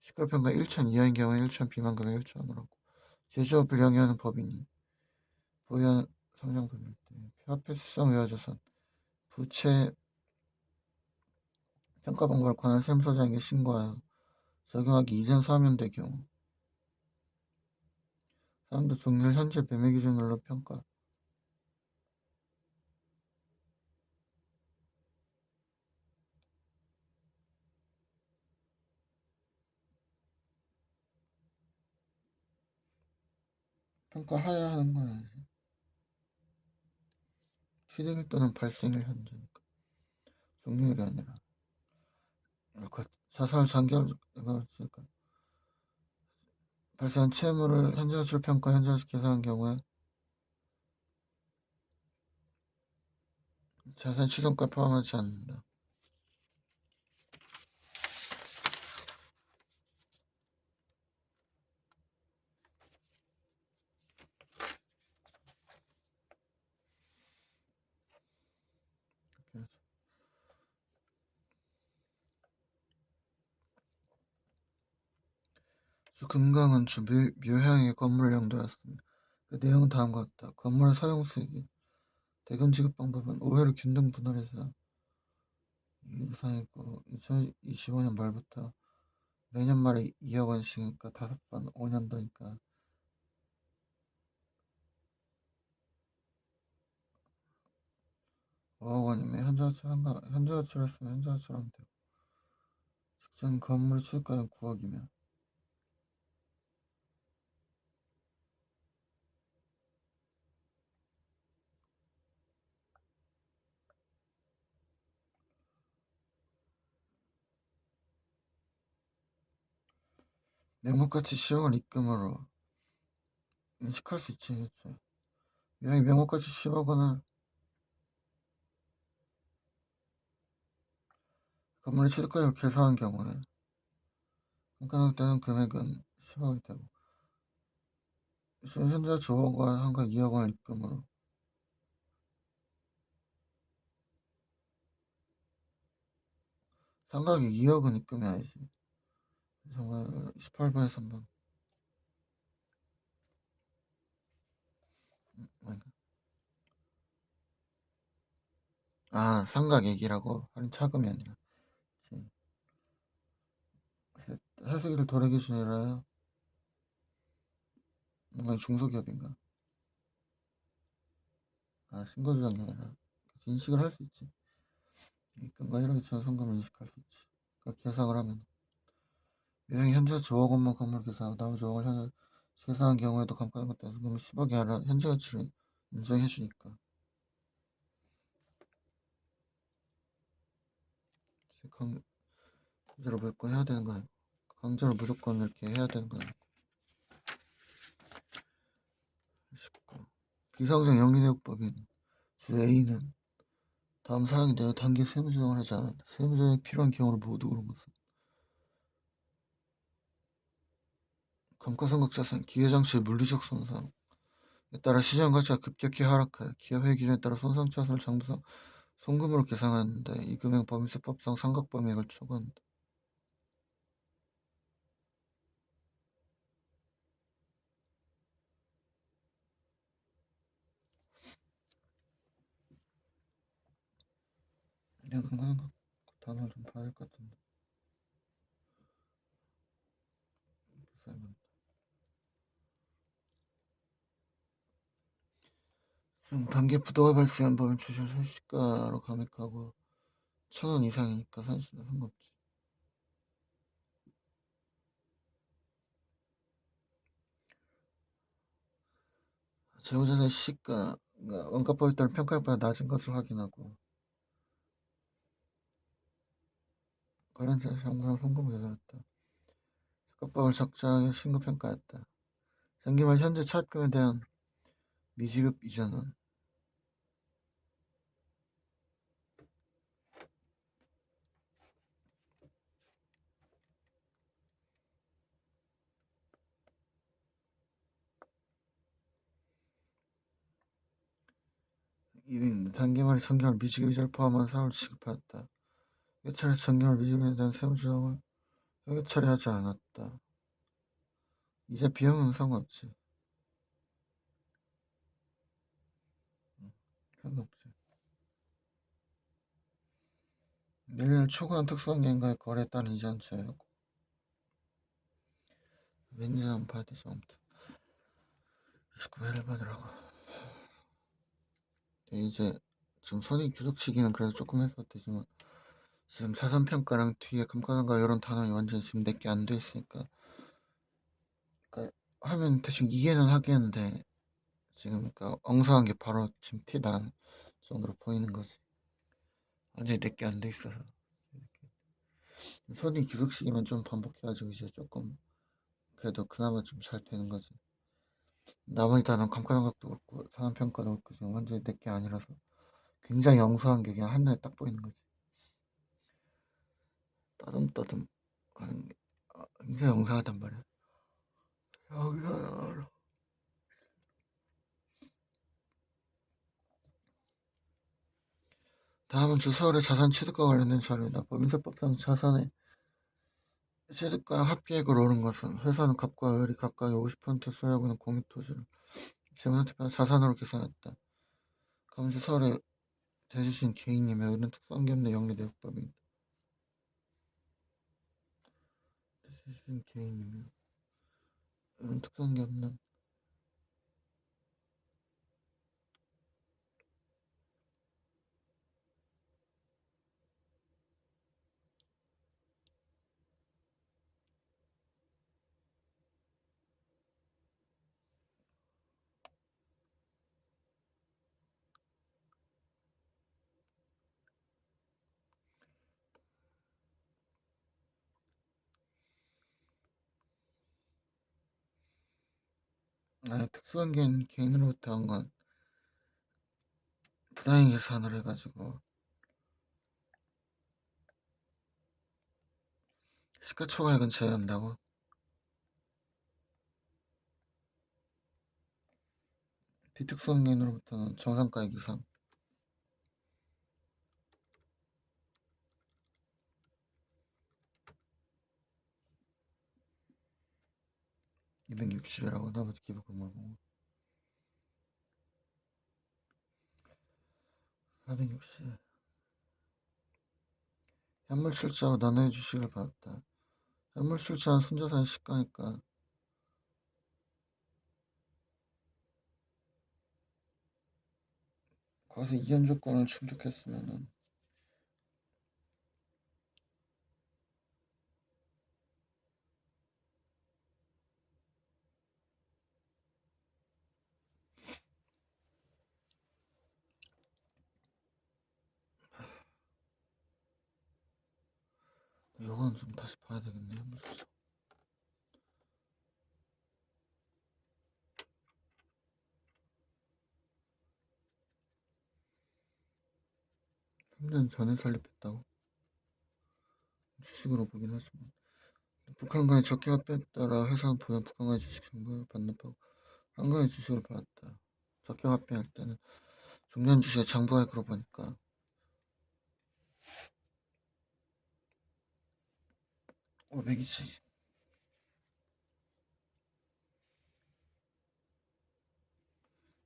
시가로 평가 1천 이하인 경우에 1천 비만 금액 1천원으로 하고 제조업을 영위하는 법인이 보유한 상장법인일 때 표합회수성 외화자산 부채 평가 방법을 관한 세무서장에게 신고하여 적용하기 이전 사면될 경우 사람도 종류를 현재 매매 기준으로 평가하여야 하는 건 아니지. 취득일 또는 발생일 현재니까 종료일이 아니라 자산을 장기화가 있으니까 발생한 채무를 현재 가치로 평가 현재 가치 계산한 경우에 자산 취득가 포함하지 않는다. 주 금강은 주 묘향의 건물을 양도하였습니다. 그 내용은 다음과 같다. 건물의 사용 수익이 대금 지급 방법은 5회로 균등 분할해서 이상이고 2025년 말부터 매년 말에 2억 원씩이니까 5번 5년도니까 5억 원이면 현재 가치로 했으면 현재 가치로 하면 되고 직전 건물 수익가는 9억이면 명목가치 10억을 입금으로 인식할 수 있지. 그치? 여행 명목가치 10억 원을 건물의 취득가액을 계산한 경우에 평가되는 금액은 10억이 되고 현재 조원과 한가 2억 원을 입금으로 상각이 2억은 입금이 아니지. 정말 18번에 3번. 상각액이라고 할인 차금이 아니라. 그치. 해수기를 도래 기준이라요. 뭔가 중소기업인가? 신고조정이 아니라 인식을 할 수 있지. 입금과 1억 2천 송금을 인식할 수 있지. 그러니까 계산을 하면 여행이 현재 조억 원만 건물 계산하고 나머지 5억을 현재 계산한 경우에도 감가는 것도 그러면 10억이 아니라 현재 가치를 인정해 주니까 강제로 무조건 해야 되는 거 아니고 강제로 무조건 이렇게 해야 되는 거 아니고 비상장 영리내역법인 주 A는 다음 사항이 내어 단기 세무조정을 하지 않았다. 세무조정이 필요한 경우를 모두 그런 것은 감가상각자산, 기회장치의 물리적 손상에 따라 시장가치가 급격히 하락하여 기업회계 기준에 따라 손상차손을 장부상 송금으로 계상하는데 이 금액은 법인세법상 상각범위액을 초과한다. 내가 감가상각 단어를 좀 봐야 할 것 같은데 좀 단기 부도가 발생한 법인 주식 순시가로 감액하고 1,000원 이상이니까 사실 상관없지. 재고자산의 시가 원가법에 따른 평가액보다 낮은 것을 확인하고 관련자 항상 송금을 예상했다. 적합법을 적정하게 신고평가했다. 장기말 현재 차입금에 대한 미지급 이전은 단기말에 정경을 미지기 위자를 포함한 사업을 취급하였다. 회계처리에서 정경을 미지기에 대한 세무조항을 회계처리하지 않았다. 이제 비용은 상관없지. 상관없지. 밀리를 초과한 특수한 개인과의 거래에 따른 이자는 제외하고. 왠지는 봐야 되지 아무튼. 29회를 받으라고. 이제 지금 손익 규칙 시기는 그래도 조금 했어도 되지만 지금 자산평가랑 뒤에 감가상각 이런 단어이 완전히 지금 내게 안 돼 있으니까 그러니까 하면 대충 이해는 하겠는데 지금 그러니까 엉성한 게 바로 지금 티 나는 정도로 보이는 거지. 완전히 내게 안 돼 있어서 손익 규칙 시기만 좀 반복해가지고 이제 조금 그래도 그나마 좀 잘 되는 거지. 나머지 단어 감가상각도 그렇고 자산평가도 그렇고 지금 완전히 내게 아니라서 굉장히 엉성한 게 그냥 한눈에 딱 보이는 거지. 따듬따듬 하는 게 굉장히 엉성하단 말이야. 다음은 주소월의 자산 취득과 관련된 자료이다. 법인세법상 자산의 취득과 합계액을 오른 것은 회사는 갑과 을이 각각 50% 소유하고 있는 공유토지를 재무상태표에 자산으로 계산했다. 그럼 주소월에 대주신 개인이며 을은 특수관계없는 영리대역법입니다. 대주신 개인이며 을은 특수관계없는 특수관계인 개인으로부터 한 건 부당히 계산을 해가지고 시가총액은 제외한다고. 비특수관계인으로부터는 정상가액 이상 260이라고 나머지 기부금을 보고 460 현물 출자후 나눠의 주식을 받았다. 현물 출자한 순자산의 시가니까 거기서 이연 조건을 충족했으면은 이건 좀 다시 봐야 되겠네. 현물 출자. (3년) 전에 설립했다고? 주식으로 보긴 하지만 북한과의 적기 합의에 따라 회사는 보유한 북한과의 주식 정보를 반납하고 한국의 주식을 받았다. 적기 합의할 때는 종전 주식의 장부액으로 보니까 520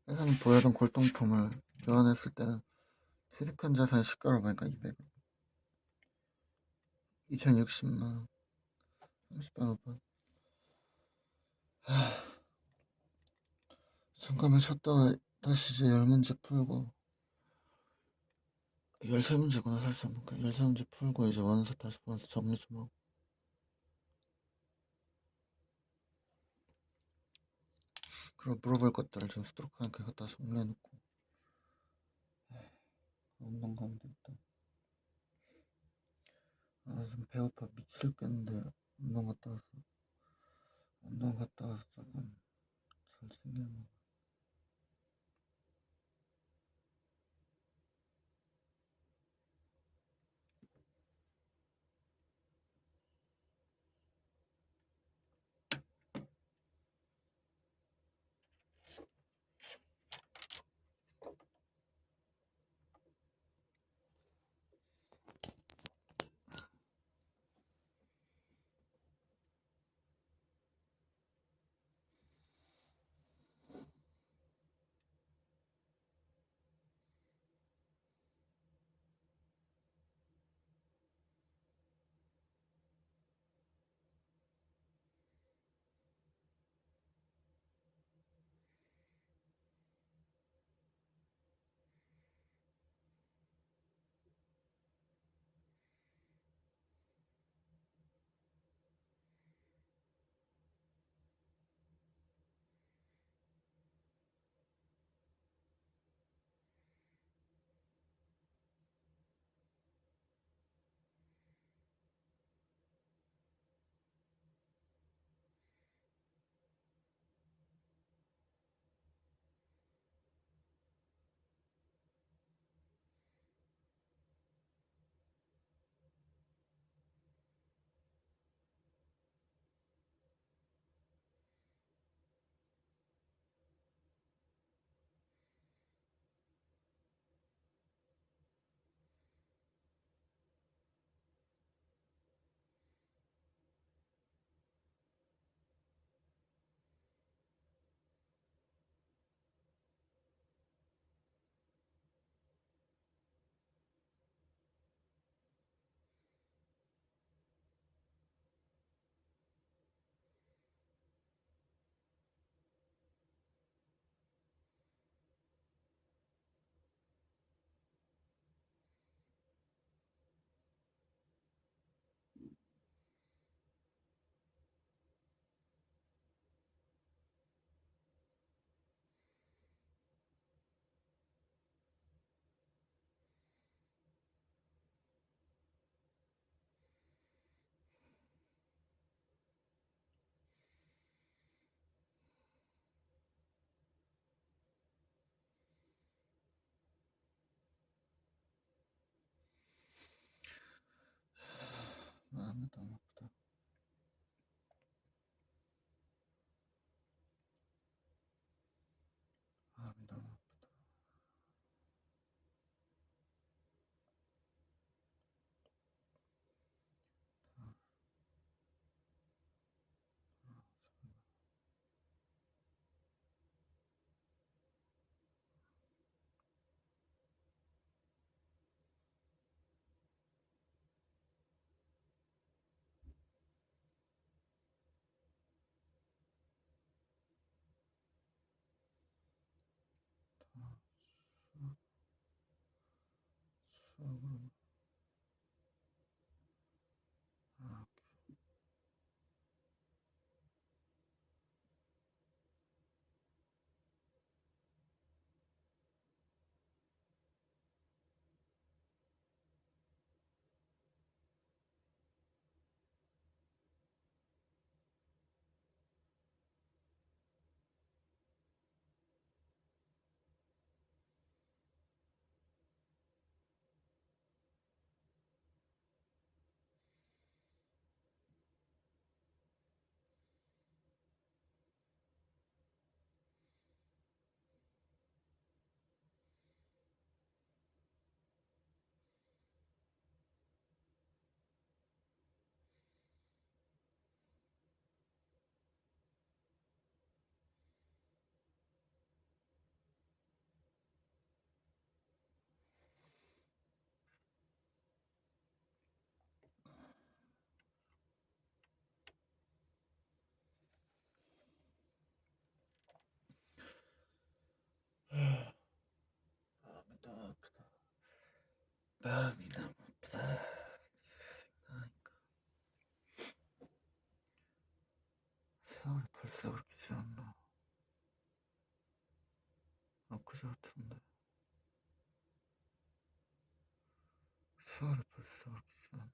회사는 보유하던 골동품을 교환했을 때는 취득한 자산의 시가로 보니까 200 2060만 30만 5번 잠깐만 쉬었다가 다시 이제 10문제 풀고 13문제구나 살펴볼까. 13문제 풀고 이제 원서 다시 보면서 정리 좀 하고 그리고 물어볼 것들을 지금 수두룩하니까 이거 다 정리해놓고 운동 가면 되겠다. 지금 배고파 미치겠는데 운동 갔다 와서 조금 잘 챙겨먹어. 너무 아프다. 마음이 너무 아프다. 수학으로. 아, 마음이 너무 아프다. 마음이 너무 아프다. 생각하니까. 세월이 벌써 그렇게 지났나? 엊그제 같은데. 세월이 벌써 그렇게 지났나?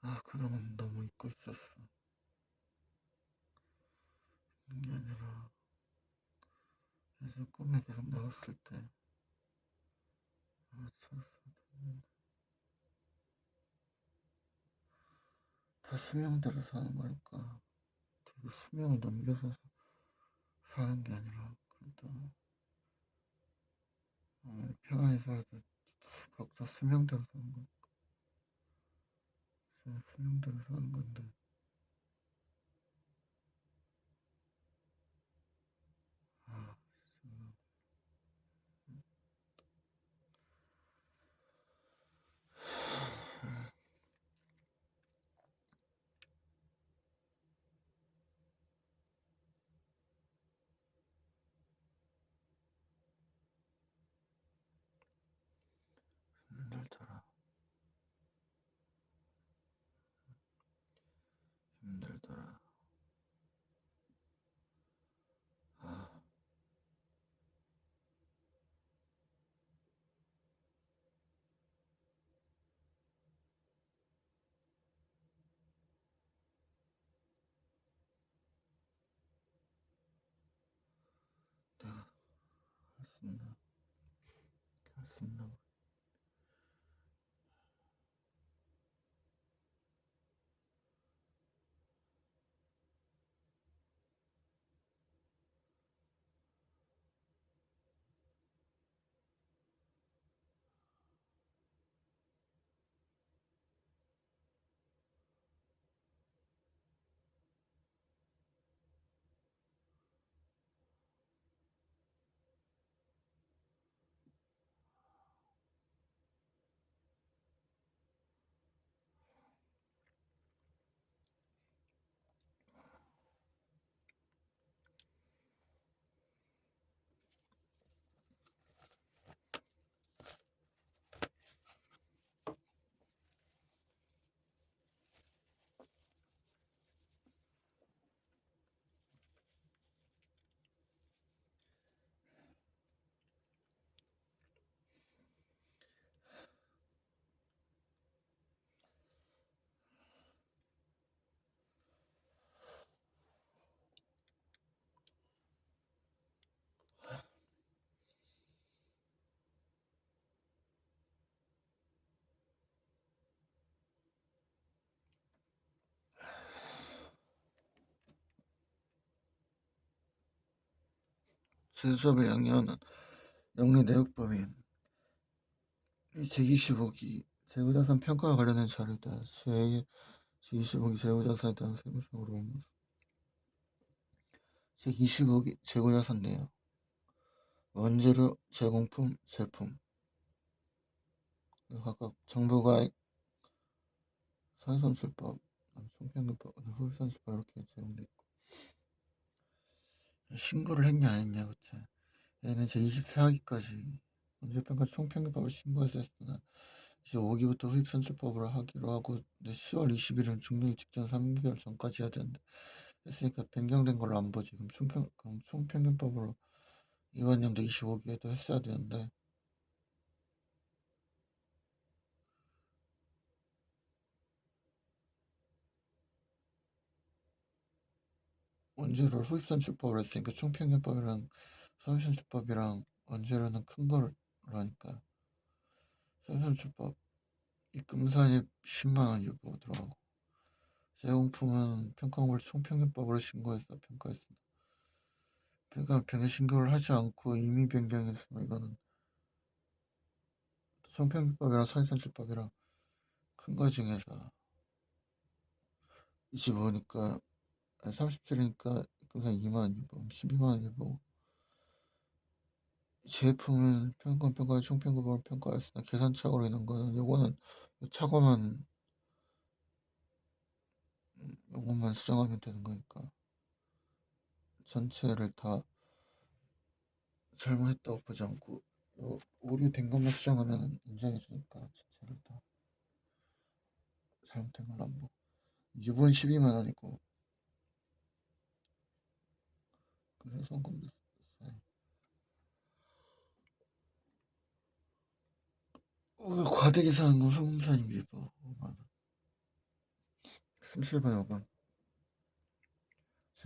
아, 그동안 너무 잊고 있었어. 그게 아니라, 예전 꿈에 계속 나왔을 때, 아, 다 수명대로 사는 거니까. 되게 수명을 넘겨서 사는 게 아니라, 그래도, 편안히 살아도 각자 수명대로 사는 거니까. 수명대로 사는 건데. 아, 정말. 힘들더라. 힘들더라. 아, 내가 할 수 있나? 할 수 있나? 제조업을 양해하는 영리내역법인 제25기 재고자산 평가와 관련된 자료다. 제25기 재고자산에 대한 세부적으로 옮겼어. 제25기 재고자산 내역 원재료, 제공품, 제품 각각 정부가 선순출법, 총평균법, 후기선출법 이렇게 제공돼 있고 신고를 했냐 안 했냐 그치? 얘는 제24기까지 원재료평가 총평균법을 신고해서 했으나 25기부터 후입선출법으로 하기로 하고 10월 20일은 중립 직전 3개월 전까지 해야 되는데 했으니까 변경된 걸로 안 보지. 그럼 총평균법으로 이번 연도 25기에도 했어야 되는데 원재료를 후입선출법을 했으니까 총평균법이랑 선입선출법이랑 원재료는 큰 거를 하니까 선입선출법 입금산입 10만원 유보 들어가고 제공품은 평가물 총평균법으로 신고해서 평가했습니다. 변경 신고를 하지 않고 이미 변경했으면 이거는 총평균법이랑 선입선출법이랑 큰 거 중에서 25니까 37이니까 입금산 2만원 유보 12만원 유보 제품은 평가 총평균법을 평가했으나 계산착오로 인한 거는 요거는 착오만 요것만 수정하면 되는 거니까 전체를 다 잘못했다고 보지 않고 오류된 것만 수정하면 인정해 주니까 전체를 다 잘못된 걸로 안 보고 유본 12만원이고 그래서 송금도 과대계산 노송금산임 일부 5만원 37번 5번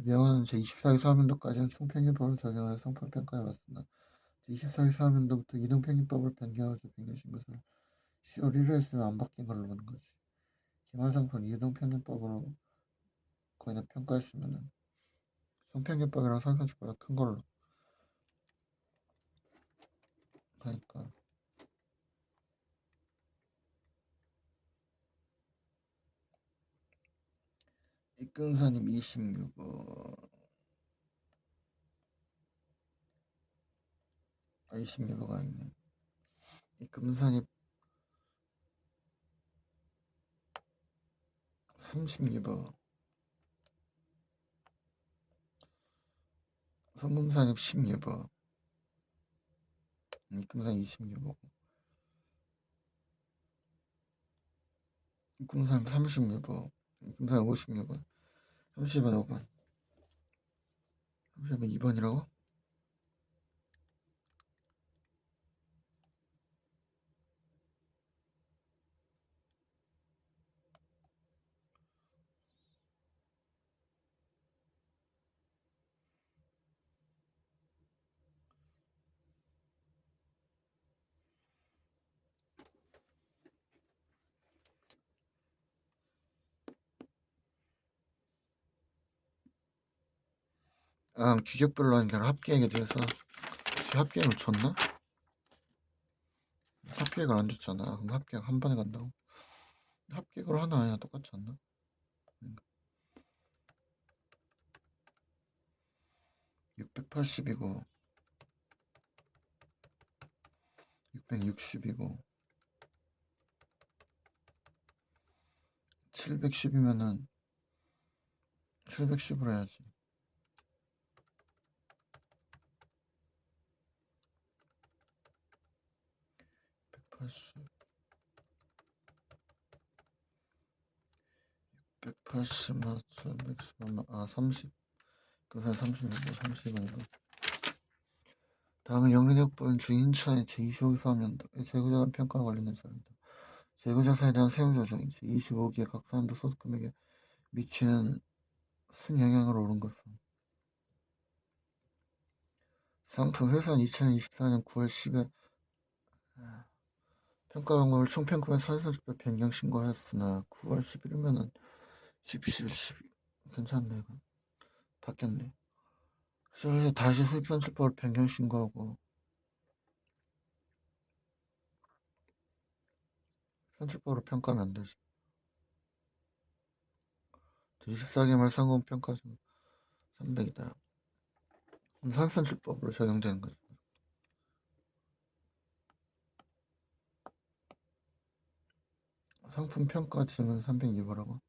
명은 제24기 사업연도까지는 총평균법을 적용하여 성품평가에 왔으나 제24기 사업연도부터 이동평균법을 변경하여 변경신 것을 10월 1일에 했으면 안 바뀐 걸로 보는 거지. 기말상품 이동평균법으로 거의 다 평가했으면은 총평균법이랑 선선출법이 큰 걸로 하니까 입금산입 26호 26호가 아니네. 입금산입 36호 성금산입 16호 입금산 26호 입금산 36호 입금산 56호 30번 5번 30번 2번이라고? 규격별로 하는 게 아니라 합계액에 대해서 합계액을 줬나? 합계액을 안 줬잖아. 그럼 합계액 한 번에 간다고? 합계액으로 하나 아니야 똑같지 않나? 680이고 660이고 710이면은 710으로 해야지. 180 180만 710만 30 그래서 30이고 30이고 다음은 영리내역법인 주인차의 제25기 사업연도 재고자산 평가와 관련된 사항이다. 재고자산에 대한 세무조정이 제25기의 각 사람들 소득금액에 미치는 순영향으로 오른 것은 상품 회사는 2024년 9월 10일 평가 방법을 총평가에 사실상적 변경 신고하였으나 9월 10일이면은 10 괜찮네. 이건 바뀌었네. 그래서 다시 수입선출법을 변경 신고하고 선출법으로 평가하면 안 되지. 24개 말 상공 평가 중 300이다. 그럼 선출법으로 적용되는 거지. 상품 평가 증은 302보라고.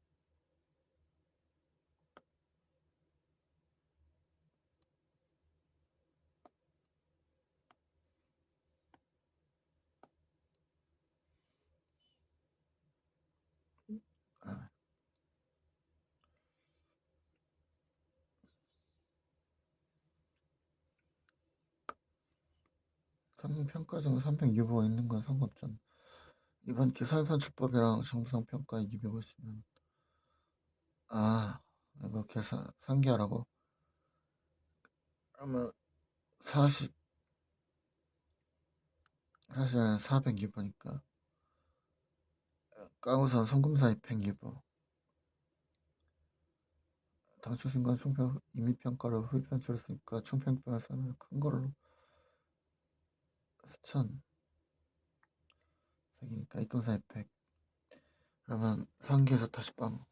아, 상품 평가 증 302보가 있는 건 상관없잖아. 이번 계산선출법이랑 정부상 평가 250은 이거 계산 상기하라고? 그러면 40 사실은 402보니까 까우선 송금사이 102보 당초 신고한 총평 임의평가로 후입선출했으니까 총평가에서는 큰 걸로 수천 색이니까 입금사이 100 그러면 상기에서 다시 빵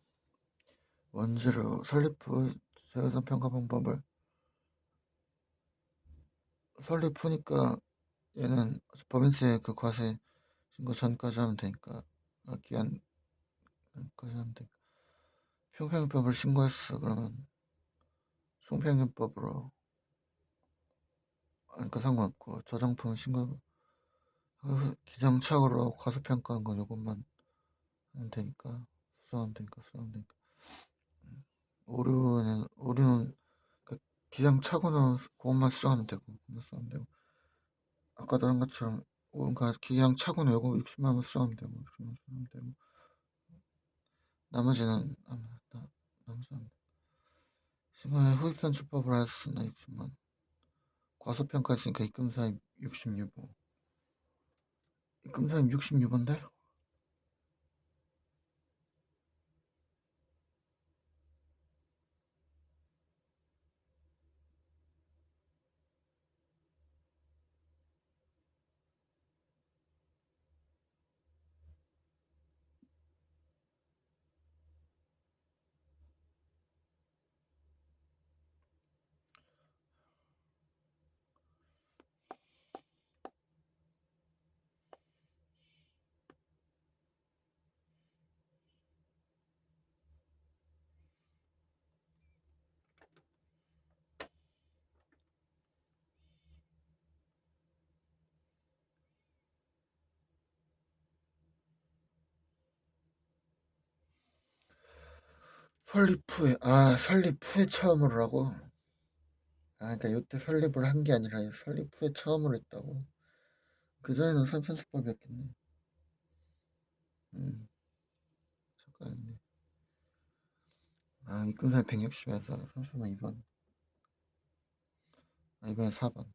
원지로 설립 후 재우선 평가 방법을 설립 후니까 얘는 법인세 그 과세 신고 전까지 하면 되니까 기한까지 하면 되니까 총평균법을 신고했어. 그러면 총평균법으로 그러니까 상관없고 저장품 신고 기정착오로 과소평가한 건 요것만 하면 되니까 수정하면 되니까 오류는 그 기정착오는 그것만 수정하면 되고 아까도 한 것처럼 그러니까 기정착오는 요거 60만 원 수정하면 되고 60만 원 수정하면 되고 나머지는 나머지는 신고에 후입선출법을 하였으나 60만 과소평가했으니까 입금사입 66호 입금사입 66호인데 설립 후에 처음으로 하고 그러니까 요때 설립을 한 게 아니라 설립 후에 처음으로 했다고 그전에는 삼선수법이었겠네 잠깐만요 입금사입 160에서 30만 2번 이번에 4번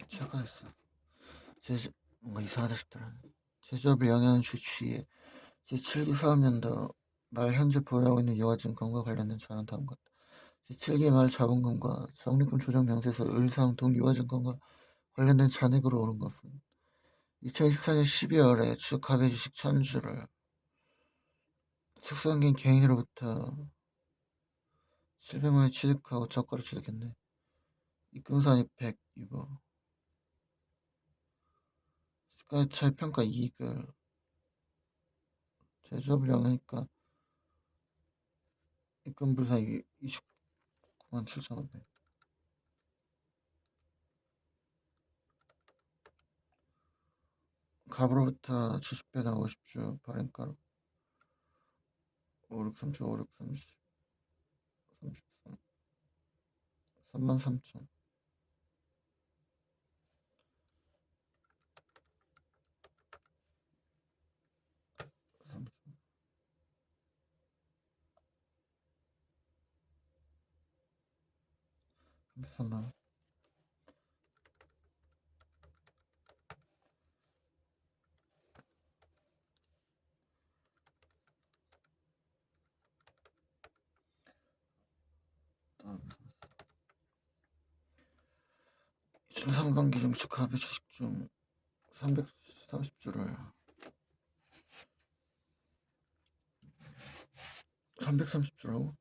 차가했어 뭔가 이상하다 싶더라 제조업을 영위하는 주치의 제7기 사업연도 말 현재 보유하고 있는 여가증권과 관련된 자료는 다음과 같다. 제7기 말 자본금과 적립금 조정 명세서 을상 동유가증권과 관련된 잔액으로 오른 것은 2024년 12월에 주가배 주식 1000주를 특수한개인 개인으로부터 700만원 취득하고 저가로 취득했네. 입금산이 100 이거 시가차익 평가 이익을 제조업을 영위하니까 입금부산이 29만 7,500 갑으로부터 70배당 50주 발행가로 5630 5630 33 33,000 33만원 상반기 중축 합의 주식 중 330주를 330주라고?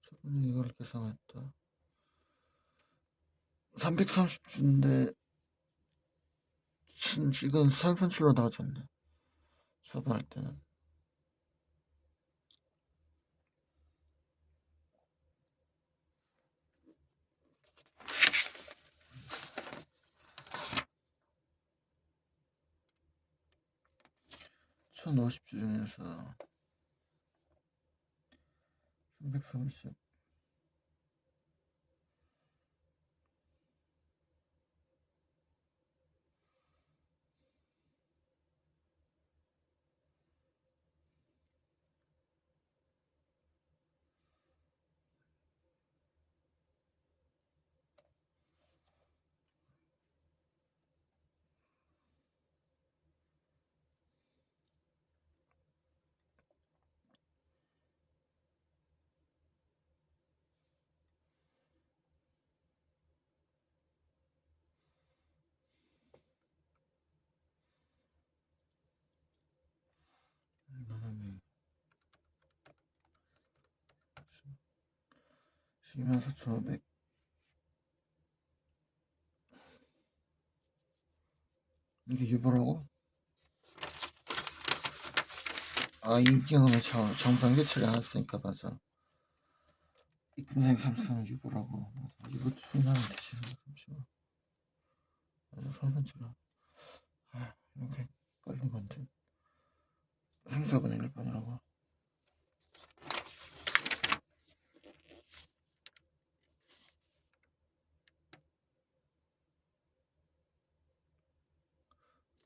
저번에 이걸 계산했다. 330주인데 이건 3분출로 나와줬네. 처분할 때는 1050주 중에서 330 나는 124,500 이게 유보라고? 아, 이 경험에 정상 해체를 안 했으니까 맞아. 이 금액 3 유보라고. 맞아. 유보 추인하면 되지. 잠시만. 맞아, 3분치라. 아, 이렇게 걸린 건데. 3,4분의 1번이라고.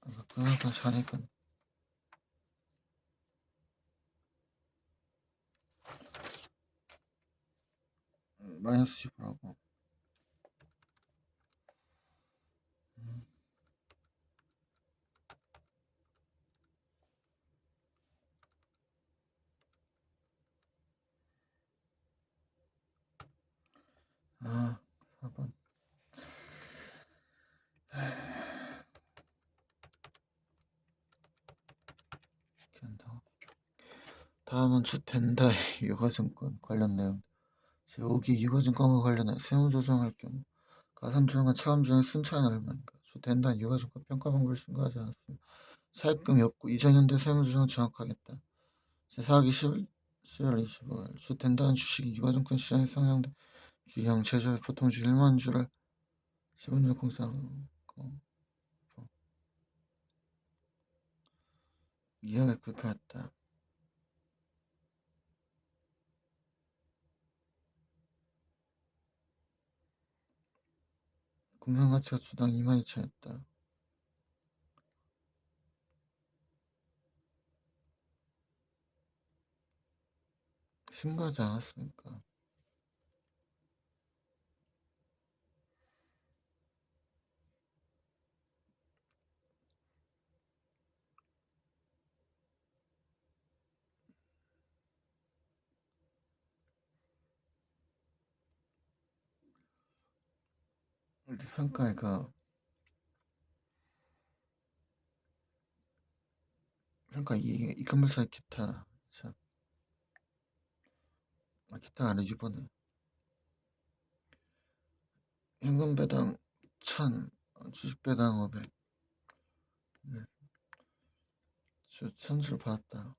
아, 그거 다시 하니까 마이너스 유보라고. 아, 4번. 이렇게 한다. 다음은 주텐다의 유가증권 관련 내용. 제5기 유가증권과 관련해 세무조정할 경우 가산점과 차감점의 순차는 얼마인가? 주텐다의 유가증권 평가 방법을 신고하지 않았으면 차입금이 없고 이전연도 세무조정은 정확하겠다. 제4기 10월 25일 주텐다는 주식이 유가증권 시장에 상향된 주형 제조의 보통 주 1만 주를 15년 공상 이하게 구입하였다. 공상가치가 주당 22,000이었다. 신고하지 않았으니까. 평가가 평가 이 건물사의 기타 참 기타 아래 이번에 현금 배당 1,000 주식 배당 500 천주를 받았다.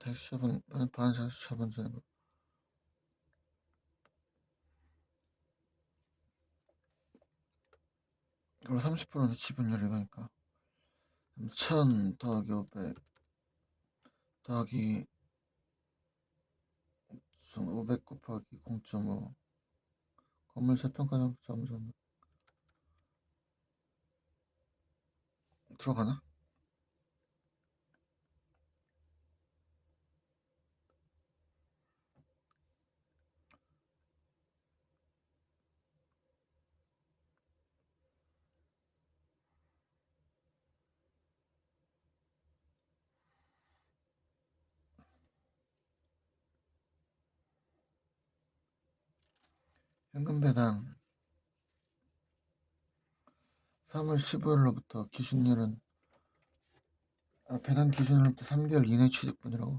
다시 처분 반사수 처분 전에 그리고 30%는 지분율이니까 1,000 더하기 500 더하기 500 곱하기 0.5 건물세 평가점 점점 들어가나? 현금 배당 3월 15일로부터 기준일은 배당 기준일로부터 3개월 이내 취득분이라고.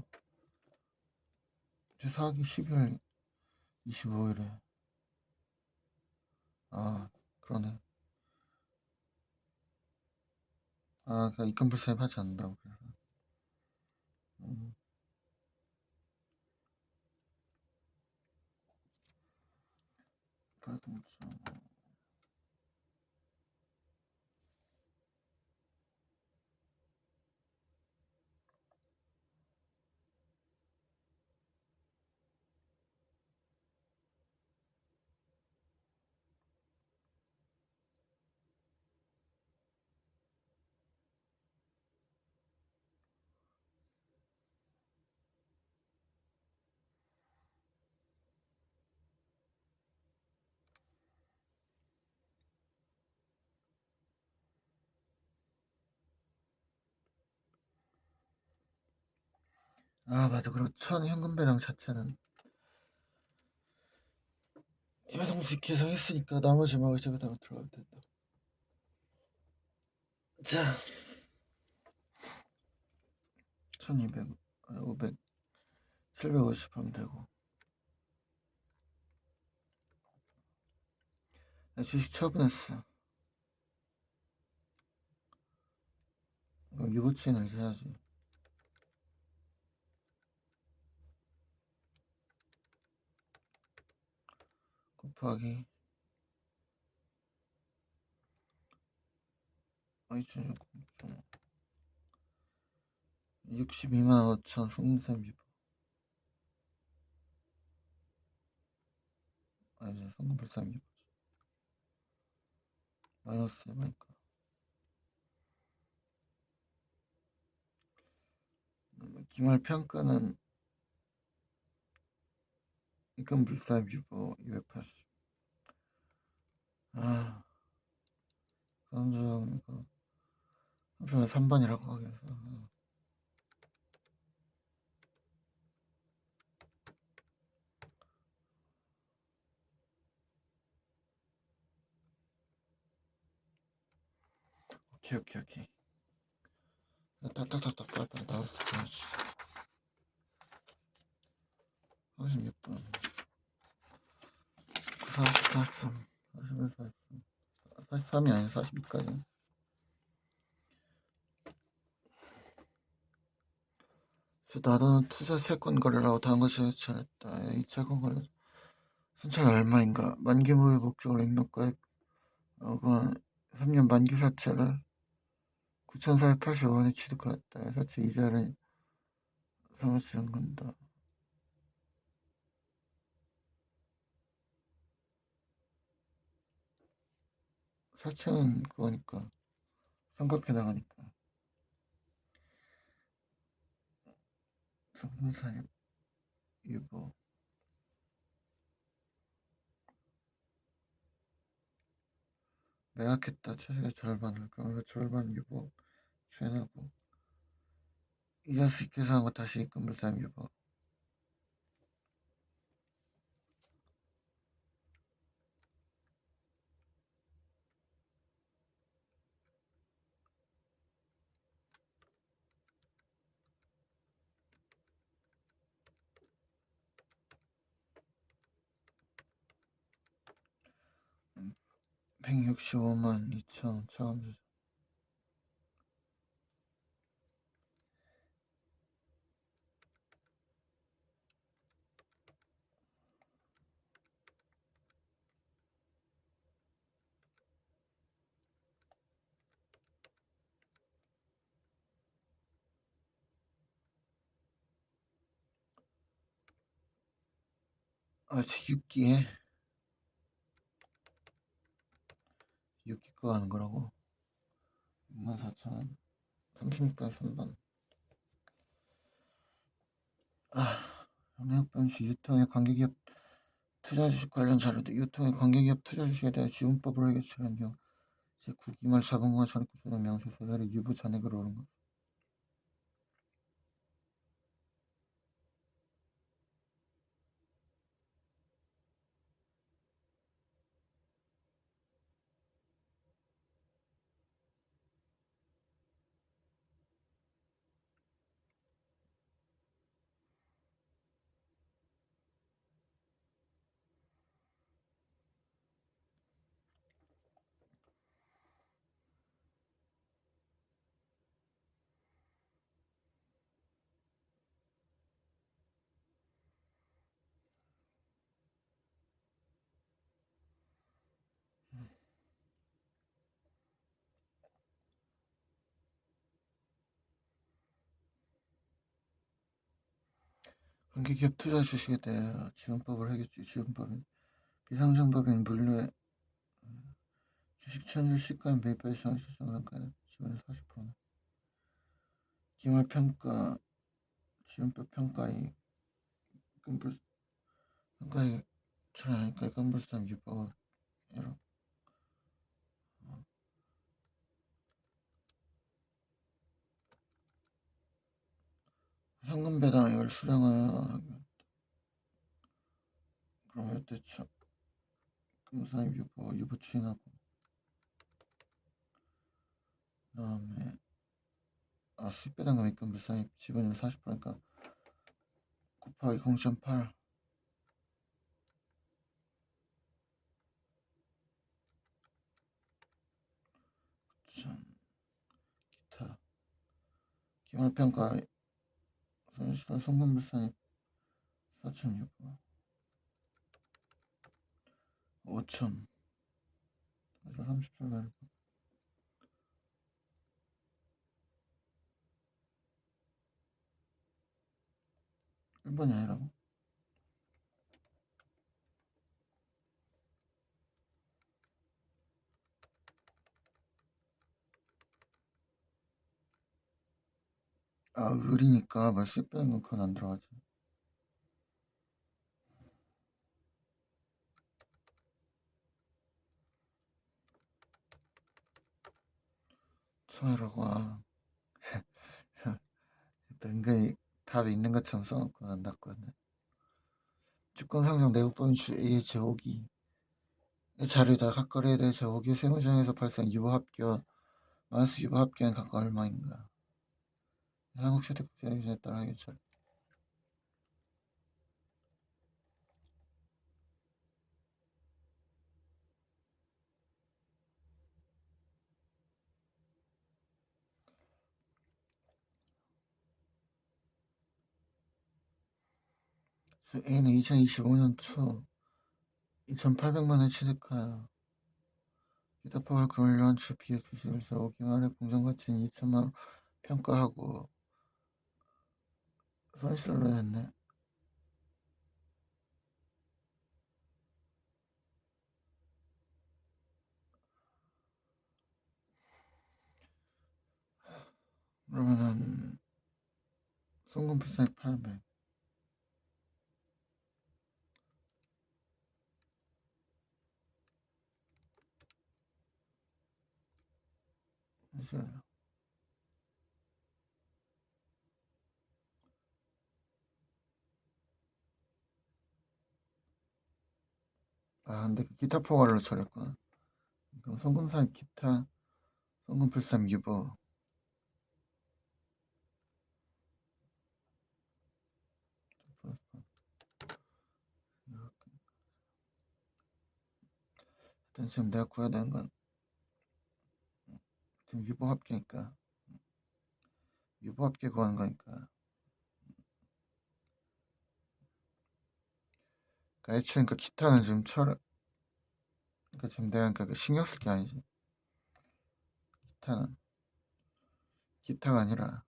제 사학이 12월 25일에. 그러네. 그러니까 입금 불사입 하지 않는다고. 그래서 가동점 맞아. 그리고 천 현금 배당 자체는 배당수 계상했으니까 나머지 막 이제 배당 들어가면 된다. 자, 1200, 500, 750 하면 되고. 주식 처분했어. 그럼 유보치인을 해야지. 곱하기 62만 5천 송금세입니다. 아니 송금불사입니다. 마이너스 해보니까 기말 평가는 입금 불사입 유보 280. 그런 중 이거 한편에 3번이라고 하겠어. 오케이. 딱딱딱딱 빨리 나왔어. 36분 43 41 43 43이 아니야 42까지. 나도는 투자 채권 거래라고 다른 것이 유치했다. 이 채권 거래 순차가 얼마인가? 만기 무효 목적으로 인목가액 그건 3년 만기 사채를 9,480원에 취득하였다. 사채 이자를 상환시 정간다. 사채는 그거니까 삼각해 나가니까. 정부사님 유보 매각했다. 주식의 절반을. 그러면서 절반 유보 추인하고 이자 수익 계산하고 다시 입금불사님 유보. 음, 165만 2천 차감주자. 제 6기에 6기 거 하는 거라고. 64,000원 36번 3번. 현행변시 유통의 관계기업 투자주식 관련 자료도 유통의 관계기업 투자주식에 대해 지분법으로 해결치는 경우 제9기말 자본공화 잔액구조는 명세서 외래 유보 잔액으로 오른 것. 공기기업 투자 주식에 대해 지원법을 하겠지. 지원법은 비상장법인 물류의 주식 천주 시가인 매입할 시장시 정상가의 지분의 40%는 기말평가 지원법 평가이 금불 평가이 출하니까 금불상 유법 여러 현금 배당 이걸 수령하면 그럼 여태처 금상 유보 추인하고 그다음에 수익 배당금 입금 불상입 지분율 40%니까 곱하기 0.8 기타 기말평가 손실은 송금불상입 4,600 5천 30초 1번이 아니라고? 을이니까 수익 배당금 그건 안 들어가지. 손해라고 은근히 답이 있는 것처럼 써놓고 안 닦거든. 주권 상장 내국법인 주 A의 제5기 자료에다 각 거래에 대해 제5기 세무장에서 발생 유보 합격 마이너스 유보 합격은 각각 얼마인가. 한국 채택국제 기준에 따라 하겠죠. 주 A는 2025년 초 2,800만원 취득하여 기타 포괄 금일로한 주 B의 주식을 제5기 말에 공정가치인 2천만원 평가하고 손실로 했네. 그러면은 송금 불상액 800 잠시만요. 근데 그 기타 포괄로 처리했구나. 그럼 송금사액 기타 송금 불상 유보 일단 지금 내가 구해야 되는 건 지금 유보 합계니까 유보 합계 구하는 거니까 그러니까 애초에 그러니까 기타는 지금 그러니까 지금 내가 그러니까 신경 쓸 게 아니지. 기타는 기타가 아니라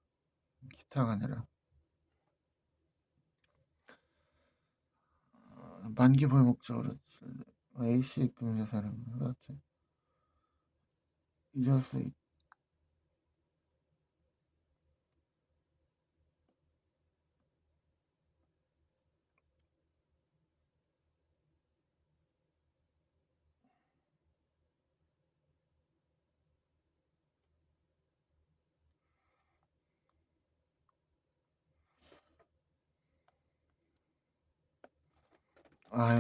만기 보유 목적으로 AC 금융자산은 그렇지. 이자 수익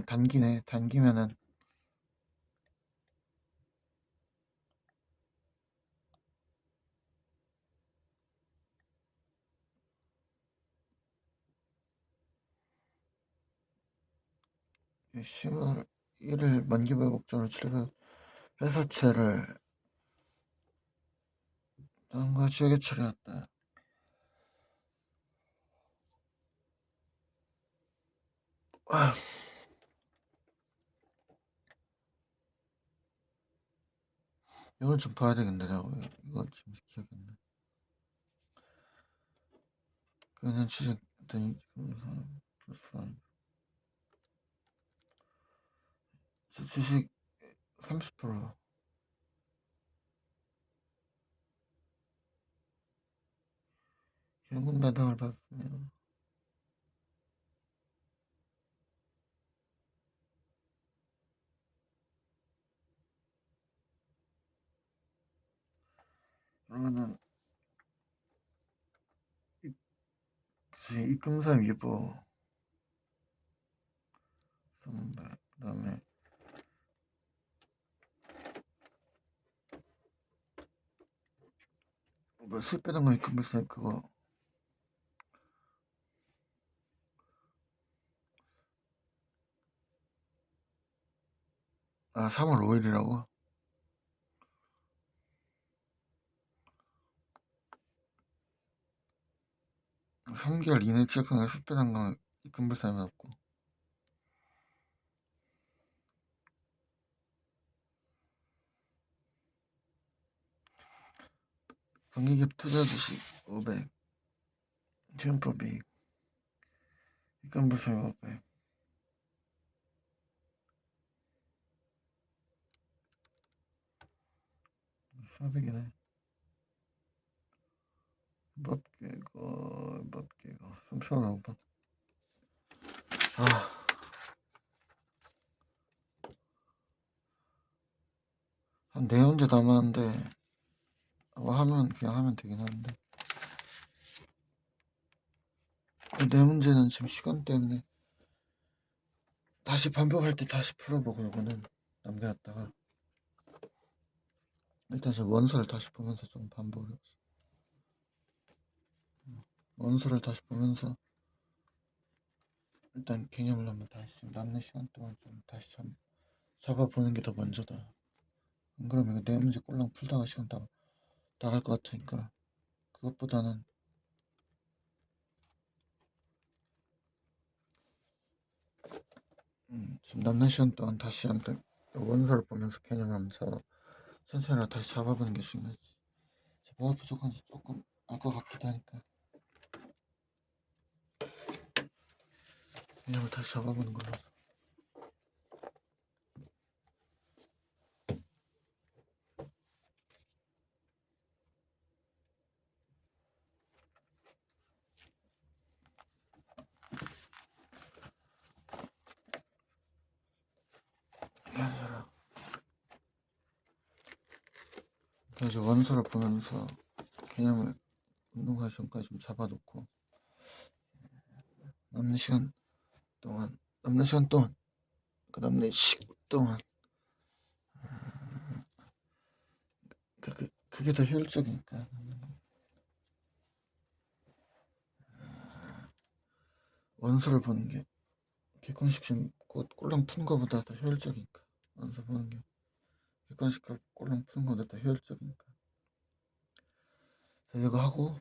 단기네. 단기면은 이 10월 1일 만기 보유 목적으로 700 회사채를 다음과 지역에 처리했다. 이걸 좀 봐야 되겠네. 내가 이거 지금 기억이 안 나. 그냥 취직했더니 플러스 주식 30% 현금 배당을 받았네요. 그러면은 입금사 위보 300 그다음에 뭐 수입 배당 거 입금불사 그거 3월 5일이라고? 3개월 이내 체크한 수입 배당 거 입금불사면 없고 정기기업 투자 주식 500 지원법이 입금불사 500 400이네. 법계가 3,500원. 한 네 문제 남았는데 뭐 하면 그냥 하면 되긴 하는데 네 문제는 지금 시간 때문에 다시 반복할 때 다시 풀어보고 요거는 남겨놨다가 일단 저 원서를 다시 보면서 좀 반복을 해보자. 원서를 다시 보면서 일단 개념을 한번 다시 좀 남는 시간 동안 좀 다시 잡아보는 게 더 먼저다. 안 그러면 이거 네 문제 꼴랑 풀다가 시간 다 나갈 것 같으니까 그것보다는 지금 남는 시간 동안 다시 한번 원서를 보면서 개념을 한번 천천히 다시 잡아보는 게 중요하지. 뭐가 부족한지 조금 알 것 같기도 하니까 개념을 다시 잡아보는 걸로. 그래서 원서를 보면서 개념을 운동하기 전까지 좀 잡아놓고 남는 시간 동안 그 남는 시간 동안 그게 더 효율적이니까 원서를 보는 게 객관식 지금 곧 꼴랑 푸는 거보다 더 효율적이니까 원서 보는 게 객관식 꼴랑 푸는 거보다 더 효율적이니까 이거 하고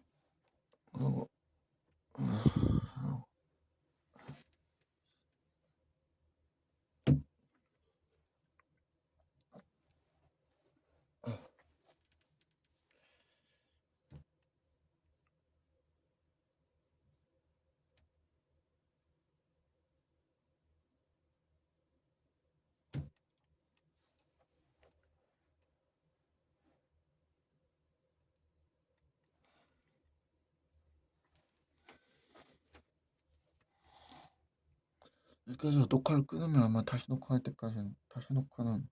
여기까지 녹화를 끊으면 아마 다시 녹화할 때까지는 다시 녹화는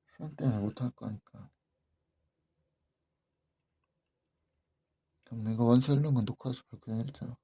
시간 때문에 못할 거니까 그럼 내가 원서 읽는 건 녹화해서 그냥 읽자.